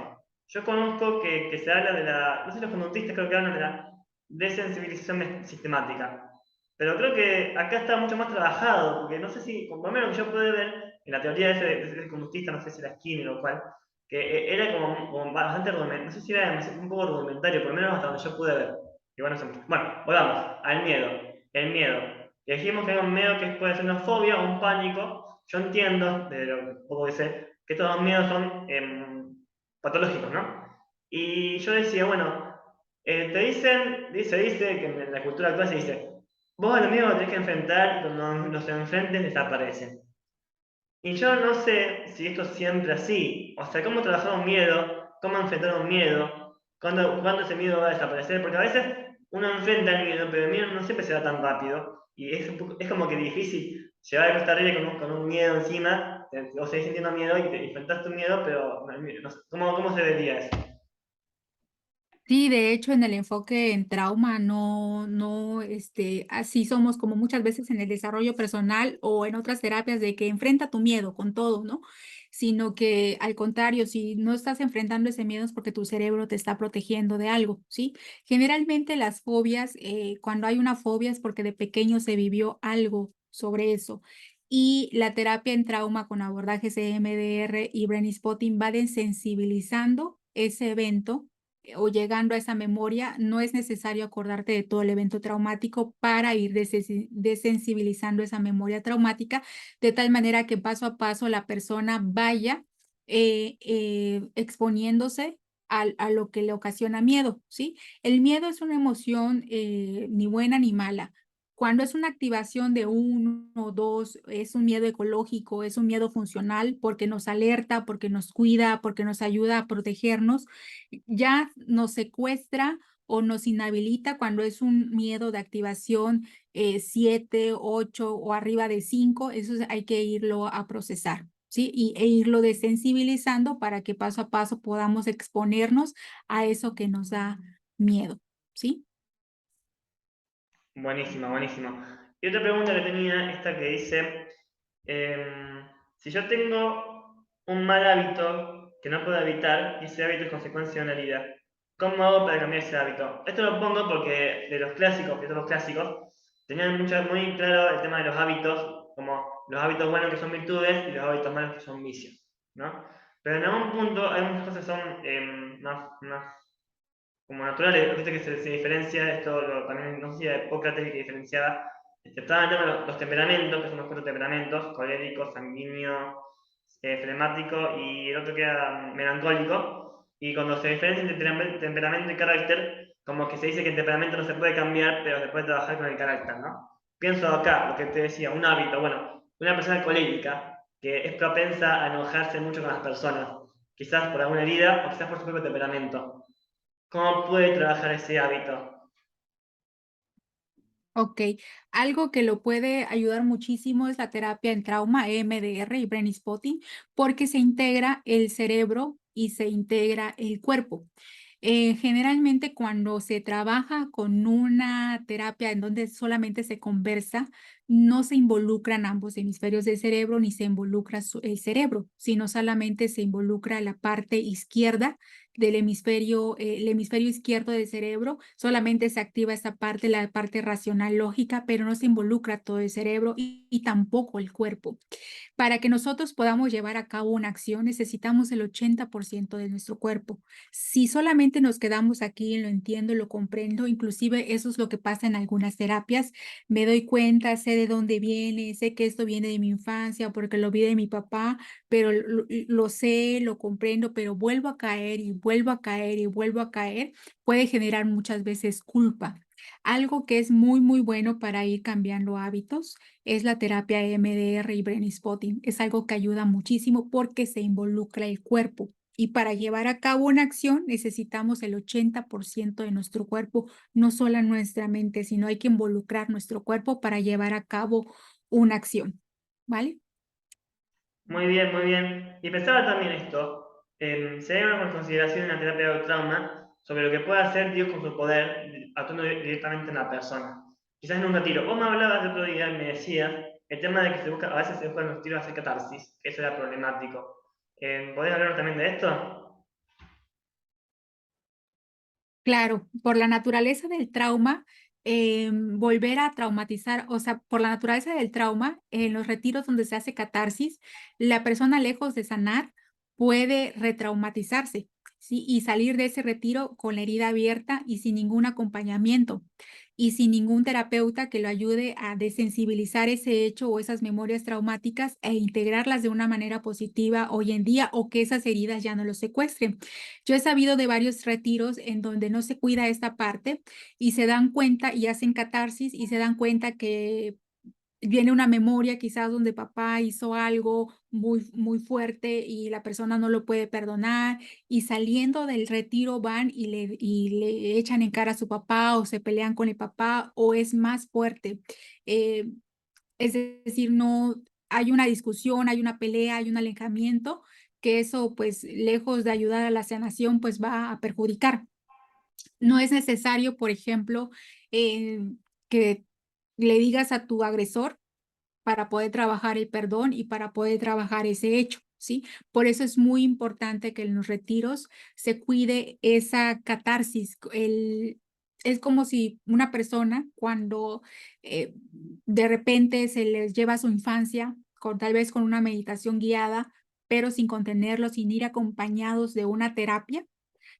Yo conozco que se habla de la... No sé, los conductistas creo que hablan de la desensibilización sistemática. Pero creo que acá está mucho más trabajado, porque no sé si, por lo menos que yo puedo ver en la teoría de ese conductista, no sé si era Skinner o cuál, que era como bastante rudimentario, no sé si era un poco rudimentario, por lo menos hasta donde yo pude ver. Y bueno, bueno, volvamos al miedo. El miedo. Y dijimos que hay un miedo que puede ser una fobia o un pánico. Yo entiendo, de lo poco que sé, que estos dos miedos son patológicos, ¿no? Y yo decía, bueno, te dicen, dice que en la cultura actual se dice, vos a los miedos los tenés que enfrentar y cuando los enfrentes desaparecen. Y yo no sé si esto es siempre así. O sea, cómo trabajar un miedo, cómo enfrentar un miedo, cuándo ese miedo va a desaparecer. Porque a veces uno enfrenta el miedo, pero el miedo no siempre se va tan rápido. Y es como que difícil llevar a Costa Rica con un miedo encima. O seguís sintiendo miedo y te enfrentás tu miedo, pero no sé, ¿cómo se vería eso? Sí, de hecho, en el enfoque en trauma, así somos como muchas veces en el desarrollo personal o en otras terapias de que enfrenta tu miedo con todo, ¿no? Sino que al contrario, si no estás enfrentando ese miedo es porque tu cerebro te está protegiendo de algo, ¿sí? Generalmente las fobias, cuando hay una fobia es porque de pequeño se vivió algo sobre eso. Y la terapia en trauma con abordajes EMDR y brain spotting va desensibilizando ese evento o llegando a esa memoria, no es necesario acordarte de todo el evento traumático para ir desensibilizando esa memoria traumática, de tal manera que paso a paso la persona vaya exponiéndose a lo que le ocasiona miedo, ¿sí? El miedo es una emoción ni buena ni mala. Cuando es una activación de uno o dos, es un miedo ecológico, es un miedo funcional porque nos alerta, porque nos cuida, porque nos ayuda a protegernos, ya nos secuestra o nos inhabilita cuando es un miedo de activación 7, 8 o arriba de 5, eso hay que irlo a procesar, ¿sí? E irlo desensibilizando para que paso a paso podamos exponernos a eso que nos da miedo, ¿sí? Buenísimo, buenísimo. Y otra pregunta que tenía, esta que dice, si yo tengo un mal hábito que no puedo evitar y ese hábito es consecuencia de una herida, ¿cómo hago para cambiar ese hábito? Esto lo pongo porque de los clásicos, de todos los clásicos, tenían muy claro el tema de los hábitos, como los hábitos buenos que son virtudes y los hábitos malos que son vicios, ¿no? Pero en algún punto hay muchas cosas que son más como naturales. Viste que se diferencia esto, también, no sé si era Hipócrates el que diferenciaba, estaba el tema de los temperamentos, que son los cuatro temperamentos: colérico, sanguíneo, flemático y el otro que era melancólico. Y cuando se diferencia entre temperamento y carácter, como que se dice que el temperamento no se puede cambiar, pero se puede trabajar con el carácter, ¿no? Pienso acá, lo que te decía, un hábito, bueno, una persona colérica, que es propensa a enojarse mucho con las personas, quizás por alguna herida o quizás por su propio temperamento. ¿Cómo puede trabajar ese hábito? Ok, algo que lo puede ayudar muchísimo es la terapia en trauma, EMDR y Brain Spotting, porque se integra el cerebro y se integra el cuerpo. Generalmente cuando se trabaja con una terapia en donde solamente se conversa, no se involucran ambos hemisferios del cerebro ni se involucra el cerebro, sino solamente se involucra la parte izquierda del hemisferio, el hemisferio izquierdo del cerebro, solamente se activa esa parte, la parte racional lógica, pero no se involucra todo el cerebro y tampoco el cuerpo. Para que nosotros podamos llevar a cabo una acción, necesitamos el 80% de nuestro cuerpo. Si solamente nos quedamos aquí, lo entiendo, lo comprendo, inclusive eso es lo que pasa en algunas terapias, me doy cuenta, sé de dónde viene, sé que esto viene de mi infancia porque lo vi de mi papá, pero lo sé, lo comprendo, pero vuelvo a caer y vuelvo a caer y vuelvo a caer, puede generar muchas veces culpa. Algo que es muy, muy bueno para ir cambiando hábitos es la terapia EMDR y Brain Spotting. Es algo que ayuda muchísimo porque se involucra el cuerpo. Y para llevar a cabo una acción necesitamos el 80% de nuestro cuerpo, no solo nuestra mente, sino hay que involucrar nuestro cuerpo para llevar a cabo una acción. ¿Vale? Muy bien, muy bien. Y pensaba también esto, se hay una consideración en la terapia del trauma sobre lo que puede hacer Dios con su poder, actuando directamente en la persona. Quizás en un retiro. Vos me hablabas el otro día y me decías el tema de que se busca, a veces se buscan los retiros hacer catarsis, que eso era problemático. ¿Podés hablar también de esto? Claro, por la naturaleza del trauma, volver a traumatizar, o sea, por la naturaleza del trauma, en los retiros donde se hace catarsis, la persona lejos de sanar puede retraumatizarse, ¿sí? Y salir de ese retiro con la herida abierta y sin ningún acompañamiento y sin ningún terapeuta que lo ayude a desensibilizar ese hecho o esas memorias traumáticas e integrarlas de una manera positiva hoy en día o que esas heridas ya no lo secuestren. Yo he sabido de varios retiros en donde no se cuida esta parte y se dan cuenta y hacen catarsis y se dan cuenta que viene una memoria quizás donde papá hizo algo muy, muy fuerte y la persona no lo puede perdonar y saliendo del retiro van y le echan en cara a su papá o se pelean con el papá o es más fuerte. Eh, es decir, no hay una discusión, hay una pelea, hay un alejamiento, que eso, pues, lejos de ayudar a la sanación, pues, va a perjudicar. No es necesario, por ejemplo, que le digas a tu agresor para poder trabajar el perdón y para poder trabajar ese hecho, ¿sí? Por eso es muy importante que en los retiros se cuide esa catarsis. Es como si una persona cuando de repente se les lleva a su infancia, tal vez con una meditación guiada, pero sin contenerlo, sin ir acompañados de una terapia,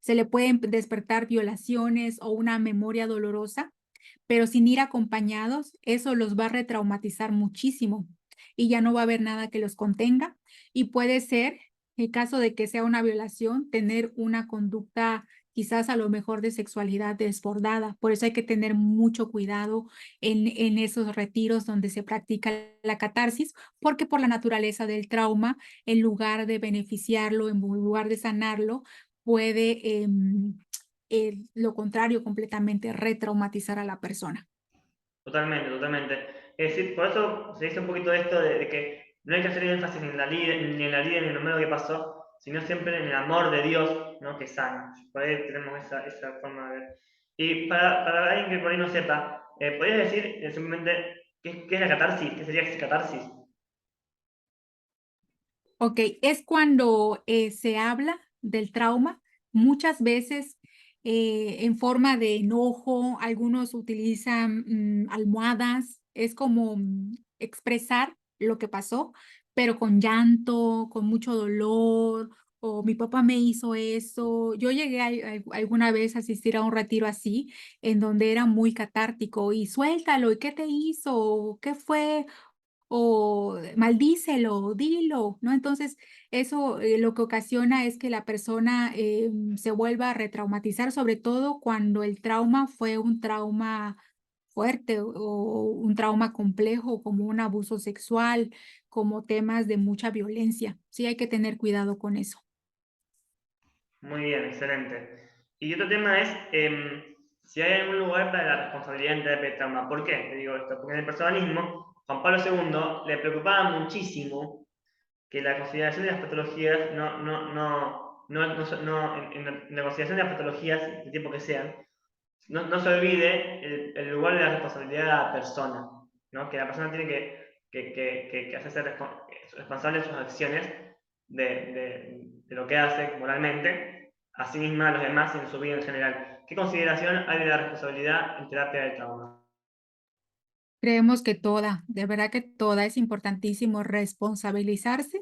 se le pueden despertar violaciones o una memoria dolorosa pero sin ir acompañados, eso los va a retraumatizar muchísimo y ya no va a haber nada que los contenga y puede ser, en caso de que sea una violación, tener una conducta quizás a lo mejor de sexualidad desbordada. Por eso hay que tener mucho cuidado en esos retiros donde se practica la catarsis, porque por la naturaleza del trauma, en lugar de beneficiarlo, en lugar de sanarlo, puede lo contrario, completamente retraumatizar a la persona. Totalmente, totalmente. Es decir, por eso se dice un poquito de esto de que no hay que hacer énfasis ni en la vida, ni en la herida, ni en lo malo que pasó, sino siempre en el amor de Dios, ¿no? Que sana. Por ahí tenemos esa forma de ver. Y para alguien que por ahí no sepa, ¿podrías decir simplemente qué es la catarsis? ¿Qué sería esa catarsis? Ok, es cuando se habla del trauma, muchas veces en forma de enojo, algunos utilizan almohadas, es como expresar lo que pasó, pero con llanto, con mucho dolor, o mi papá me hizo eso. Yo llegué alguna vez a asistir a un retiro así, en donde era muy catártico y suéltalo, ¿y qué te hizo? ¿O qué fue? O maldícelo, dilo, ¿no? Entonces, eso, lo que ocasiona es que la persona, se vuelva a retraumatizar, sobre todo cuando el trauma fue un trauma fuerte o un trauma complejo, como un abuso sexual, como temas de mucha violencia. Sí, hay que tener cuidado con eso. Muy bien, excelente. Y otro tema es si hay algún lugar para la responsabilidad en terapia de trauma. ¿Por qué te digo esto? Porque en el personalismo, Juan Pablo II le preocupaba muchísimo que la consideración de las patologías en la consideración de las patologías, del tipo que sean, no se olvide el lugar de la responsabilidad de la persona, ¿no? Que la persona tiene que hacerse responsable de sus acciones, de lo que hace moralmente, a sí misma, a los demás y en su vida en general. ¿Qué consideración hay de la responsabilidad en terapia del trauma? Creemos que toda, de verdad que toda, es importantísimo responsabilizarse,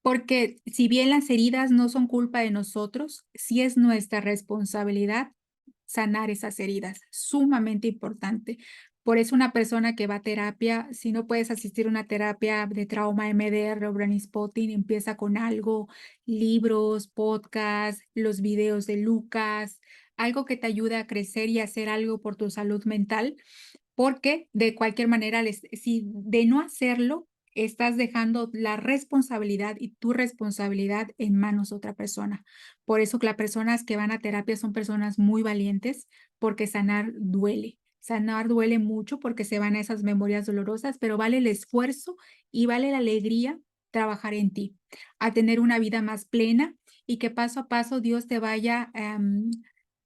porque si bien las heridas no son culpa de nosotros, sí es nuestra responsabilidad sanar esas heridas, sumamente importante. Por eso una persona que va a terapia, si no puedes asistir a una terapia de trauma MDR o Brain Spotting, empieza con algo, libros, podcasts, los videos de Lucas, algo que te ayude a crecer y hacer algo por tu salud mental, porque de cualquier manera, si de no hacerlo, estás dejando la responsabilidad y tu responsabilidad en manos de otra persona. Por eso que las personas que van a terapia son personas muy valientes, porque sanar duele. Sanar duele mucho porque se van a esas memorias dolorosas, pero vale el esfuerzo y vale la alegría trabajar en ti, a tener una vida más plena y que paso a paso Dios te vaya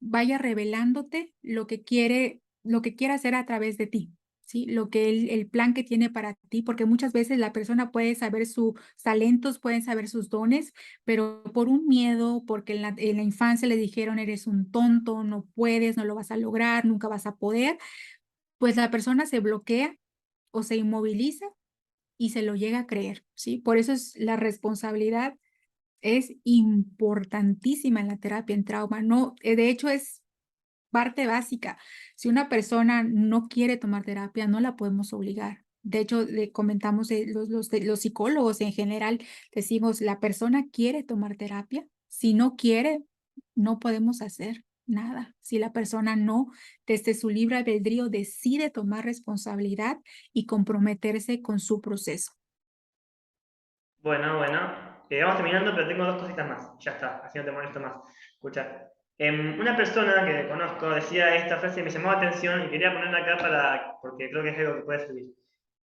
revelándote lo que quiere hacer a través de ti, ¿sí? Lo que el plan que tiene para ti, porque muchas veces la persona puede saber sus talentos, pueden saber sus dones, pero por un miedo, porque en la infancia le dijeron: "Eres un tonto, no puedes, no lo vas a lograr, nunca vas a poder", pues la persona se bloquea o se inmoviliza y se lo llega a creer, ¿sí? Por eso es la responsabilidad es importantísima en la terapia en trauma, no, de hecho, es parte básica. Si una persona no quiere tomar terapia, no la podemos obligar. De hecho, le comentamos, los psicólogos en general, decimos, la persona quiere tomar terapia. Si no quiere, no podemos hacer nada. Si la persona no, desde su libre albedrío, decide tomar responsabilidad y comprometerse con su proceso. Bueno, vamos terminando, pero tengo dos cositas más. Ya está, así no te molesto más. Escucha. Una persona que conozco decía esta frase y me llamó la atención y quería ponerla acá porque creo que es algo que puede servir.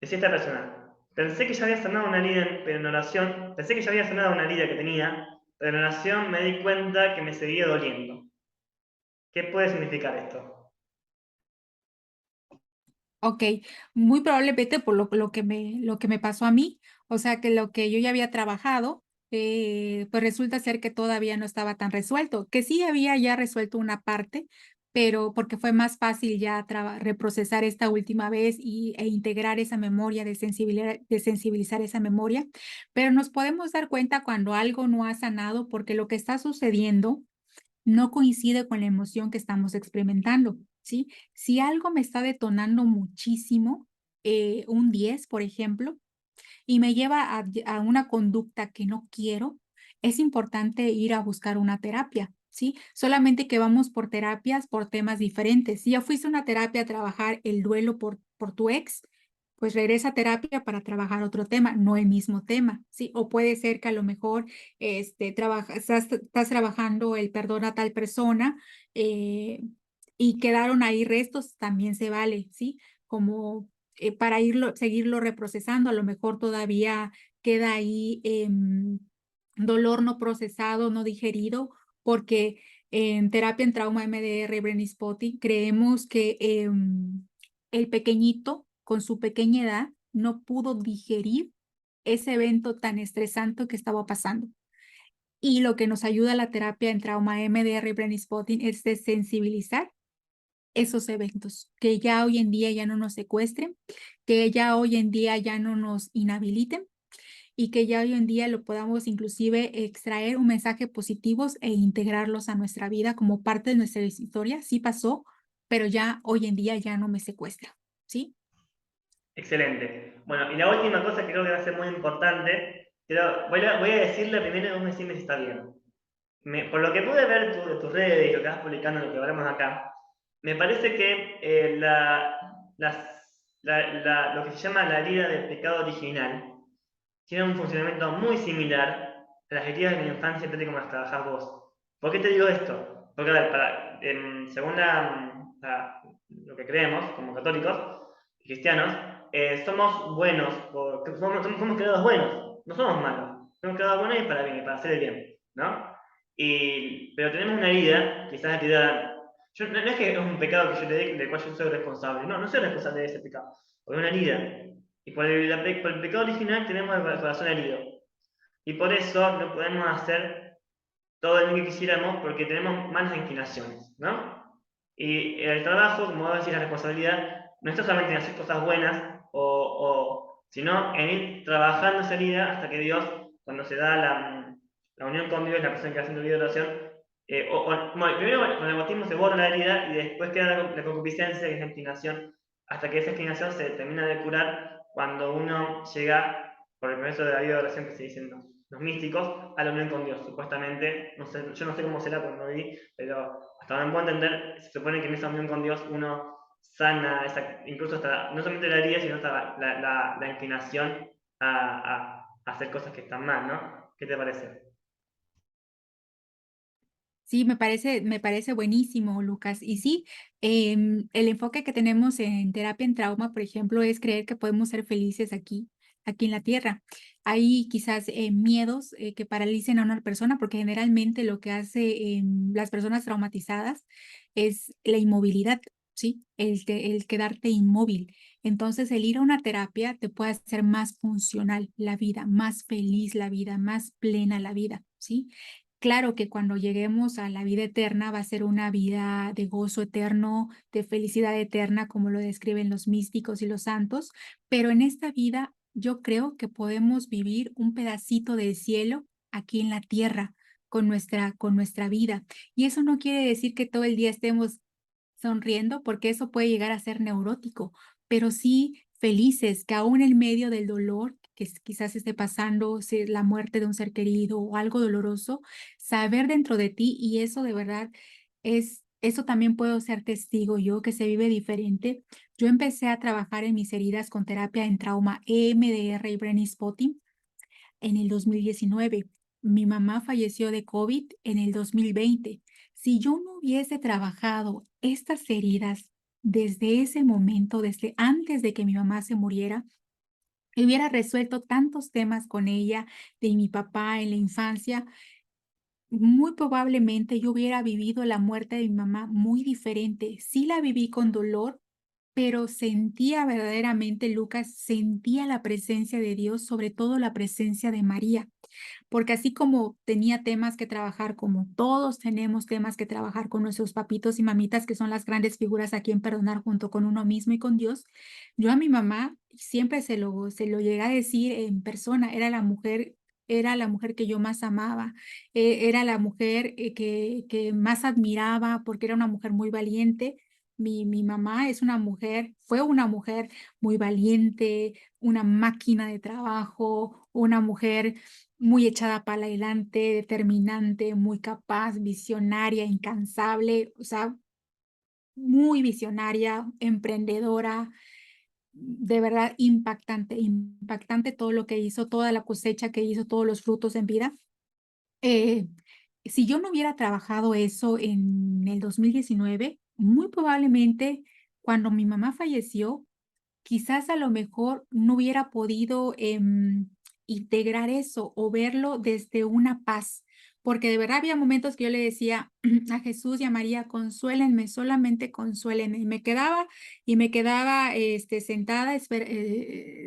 Decía esta persona, pensé que ya había sanado una herida, pero en oración, pensé que ya había sanado una herida que tenía, pero en oración me di cuenta que me seguía doliendo. ¿Qué puede significar esto? Okey, muy probablemente por lo que me pasó a mí, o sea, que lo que yo ya había trabajado, pues resulta ser que todavía no estaba tan resuelto, que sí había ya resuelto una parte, pero porque fue más fácil ya reprocesar esta última vez e integrar esa memoria, desensibilizar esa memoria, pero nos podemos dar cuenta cuando algo no ha sanado, porque lo que está sucediendo no coincide con la emoción que estamos experimentando, ¿sí? Si algo me está detonando muchísimo, un 10, por ejemplo, y me lleva a una conducta que no quiero, es importante ir a buscar una terapia, ¿sí? Solamente que vamos por terapias por temas diferentes. Si ya fuiste a una terapia a trabajar el duelo por tu ex, pues regresa a terapia para trabajar otro tema, no el mismo tema, ¿sí? O puede ser que a lo mejor estás trabajando el perdón a tal persona, eh, y quedaron ahí restos, también se vale, ¿sí? Como para seguirlo reprocesando, a lo mejor todavía queda ahí dolor no procesado, no digerido, porque en terapia en trauma MDR y Brain Spotting creemos que el pequeñito, con su pequeña edad, no pudo digerir ese evento tan estresante que estaba pasando. Y lo que nos ayuda la terapia en trauma MDR y Brain Spotting es desensibilizar esos eventos, que ya hoy en día ya no nos secuestren, que ya hoy en día ya no nos inhabiliten y que ya hoy en día lo podamos inclusive extraer un mensaje positivos e integrarlos a nuestra vida como parte de nuestra historia. Sí pasó, pero ya hoy en día ya no me secuestra, ¿sí? Excelente. Bueno, y la última cosa que creo que va a ser muy importante, pero voy a decirle primero y vos me decís si está bien. Por lo que pude ver de tus redes y lo que vas publicando, lo que hablamos acá, me parece que lo que se llama la herida del pecado original tiene un funcionamiento muy similar a las heridas de la infancia, tal y como las trabajás vos. ¿Por qué te digo esto? Porque, a ver, según lo que creemos como católicos y cristianos, somos buenos, somos creados buenos, no somos malos. Somos creados buenos y para bien, y para hacer el bien, ¿no? Pero tenemos una herida, quizás la herida. No es que es un pecado que yo le dé, del cual yo soy responsable, no soy responsable de ese pecado, porque es una herida. Y por el pecado original tenemos el corazón herido. Y por eso no podemos hacer todo el bien que quisiéramos porque tenemos malas inclinaciones, ¿no? Y el trabajo, como vos decís, la responsabilidad, no está solamente en hacer cosas buenas, sino en ir trabajando esa herida hasta que Dios, cuando se da la unión con Dios, la persona que va haciendo vida de oración, bueno, primero con el bautismo se borra la herida y después queda la concupiscencia, que es la inclinación, hasta que esa inclinación se termina de curar cuando uno llega, por el proceso de la vida de oración que se dicen los místicos, a la unión con Dios, supuestamente. No sé, yo no sé cómo será porque no vi, pero hasta donde puedo entender, se supone que en esa unión con Dios uno sana, incluso hasta, no solamente la herida, sino hasta la inclinación a hacer cosas que están mal, ¿no? ¿Qué te parece? Sí, me parece buenísimo, Lucas. Y sí, el enfoque que tenemos en terapia en trauma, por ejemplo, es creer que podemos ser felices aquí en la tierra. Hay quizás miedos que paralicen a una persona, porque generalmente lo que hace las personas traumatizadas es la inmovilidad, ¿sí? El quedarte inmóvil. Entonces, el ir a una terapia te puede hacer más funcional la vida, más feliz la vida, más plena la vida, ¿sí? Claro que cuando lleguemos a la vida eterna va a ser una vida de gozo eterno, de felicidad eterna, como lo describen los místicos y los santos, pero en esta vida yo creo que podemos vivir un pedacito del cielo aquí en la tierra con nuestra vida. Y eso no quiere decir que todo el día estemos sonriendo, porque eso puede llegar a ser neurótico, pero sí felices, que aún en medio del dolor que quizás esté pasando, si la muerte de un ser querido o algo doloroso, saber dentro de ti, y eso de verdad eso también puedo ser testigo yo, que se vive diferente. Yo empecé a trabajar en mis heridas con terapia en trauma EMDR y Brain Spotting en el 2019. Mi mamá falleció de COVID en el 2020. Si yo no hubiese trabajado estas heridas desde ese momento, desde antes de que mi mamá se muriera, hubiera resuelto tantos temas con ella, de mi papá en la infancia, muy probablemente yo hubiera vivido la muerte de mi mamá muy diferente. Sí la viví con dolor, pero sentía verdaderamente, Lucas, sentía la presencia de Dios, sobre todo la presencia de María. Porque así como tenía temas que trabajar, como todos tenemos temas que trabajar con nuestros papitos y mamitas, que son las grandes figuras a quien perdonar junto con uno mismo y con Dios, yo a mi mamá siempre se lo llegué a decir en persona, era la mujer que yo más amaba, era la mujer que más admiraba porque era una mujer muy valiente. Mi mamá fue una mujer muy valiente, una máquina de trabajo, una mujer muy echada para adelante, determinante, muy capaz, visionaria, incansable, o sea, muy visionaria, emprendedora, de verdad impactante, impactante todo lo que hizo, toda la cosecha que hizo, todos los frutos en vida. Eh, si yo no hubiera trabajado eso en el 2019, muy probablemente cuando mi mamá falleció, quizás a lo mejor no hubiera podido integrar eso o verlo desde una paz, porque de verdad había momentos que yo le decía a Jesús y a María, consuélenme, solamente consuélenme, y me quedaba sentada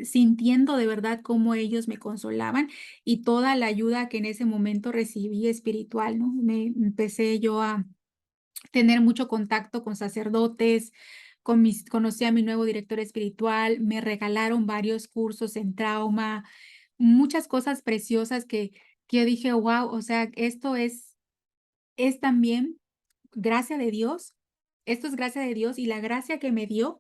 sintiendo de verdad cómo ellos me consolaban y toda la ayuda que en ese momento recibí espiritual, ¿no? Empecé yo a tener mucho contacto con sacerdotes, conocí a mi nuevo director espiritual, me regalaron varios cursos en trauma, muchas cosas preciosas que yo dije: "Guau", o sea, esto es también gracia de Dios. Esto es gracia de Dios y la gracia que me dio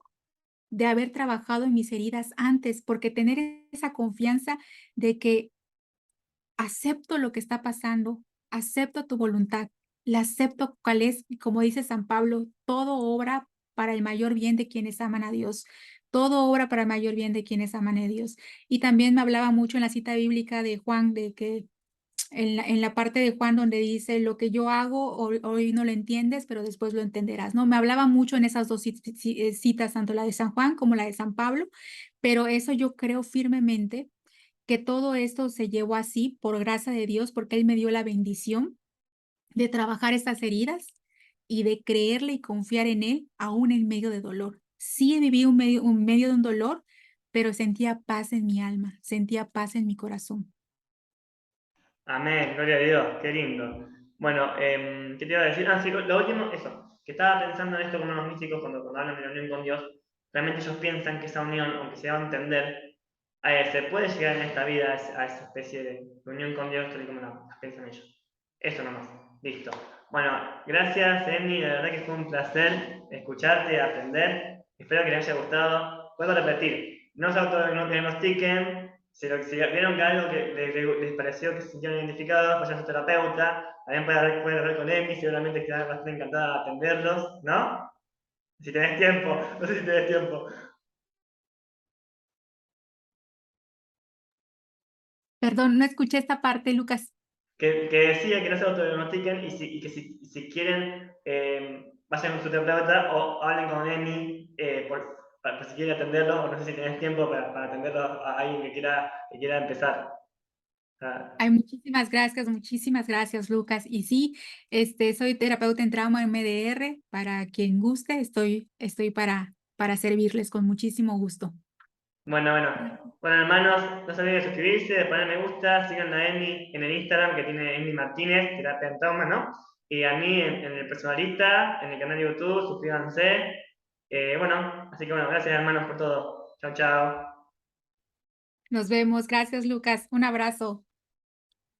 de haber trabajado en mis heridas antes, porque tener esa confianza de que acepto lo que está pasando, acepto tu voluntad, la acepto cual es, y como dice San Pablo, todo obra para el mayor bien de quienes aman a Dios. Todo obra para el mayor bien de quienes aman a Dios. Y también me hablaba mucho en la cita bíblica de Juan, de que en la parte de Juan donde dice: "Lo que yo hago, hoy no lo entiendes, pero después lo entenderás", ¿no? Me hablaba mucho en esas 2 citas, tanto la de San Juan como la de San Pablo, pero eso yo creo firmemente que todo esto se llevó así por gracia de Dios, porque Él me dio la bendición de trabajar estas heridas y de creerle y confiar en Él, aún en medio de dolor. Sí viví un medio de un dolor, pero sentía paz en mi alma, sentía paz en mi corazón. Amén, gloria a Dios, qué lindo. Bueno, ¿qué te iba a decir? Ah, sí, lo último, eso, que estaba pensando en esto con unos místicos cuando hablan de la unión con Dios, realmente ellos piensan que esa unión, aunque se va a entender, se puede llegar en esta vida a esa especie de unión con Dios, tal y como la piensan ellos. Eso nomás, listo. Bueno, gracias, Emi, la verdad que fue un placer escucharte, aprender. Espero que les haya gustado. Puedo repetir, no se autodiagnostiquen, si vieron que algo que les pareció que se sintieron identificados, vayan a su terapeuta. También pueden hablar con Emi, seguramente que va a estar encantada de atenderlos, ¿no? Si tenés tiempo, no sé si tenés tiempo. Perdón, no escuché esta parte, Lucas. Que decía que no se autodiagnostiquen y que si quieren, vayan con su terapeuta o hablen con Emi para si quieren atenderlo, o no sé si tenés tiempo para atenderlo a alguien que quiera empezar. Ah, Ay, muchísimas gracias, Lucas. Y sí, soy terapeuta en trauma MDR. Para quien guste, estoy para servirles con muchísimo gusto. bueno, bueno. Bueno, hermanos, no se olviden de suscribirse, de poner me gusta, sigan a Emi en el Instagram que tiene Emi Martínez, terapia en trauma, ¿no? Y a mí en el personalista, en el canal de YouTube, suscríbanse. Bueno, así que bueno, gracias hermanos por todo. Chao, chao. Nos vemos. Gracias, Lucas. Un abrazo.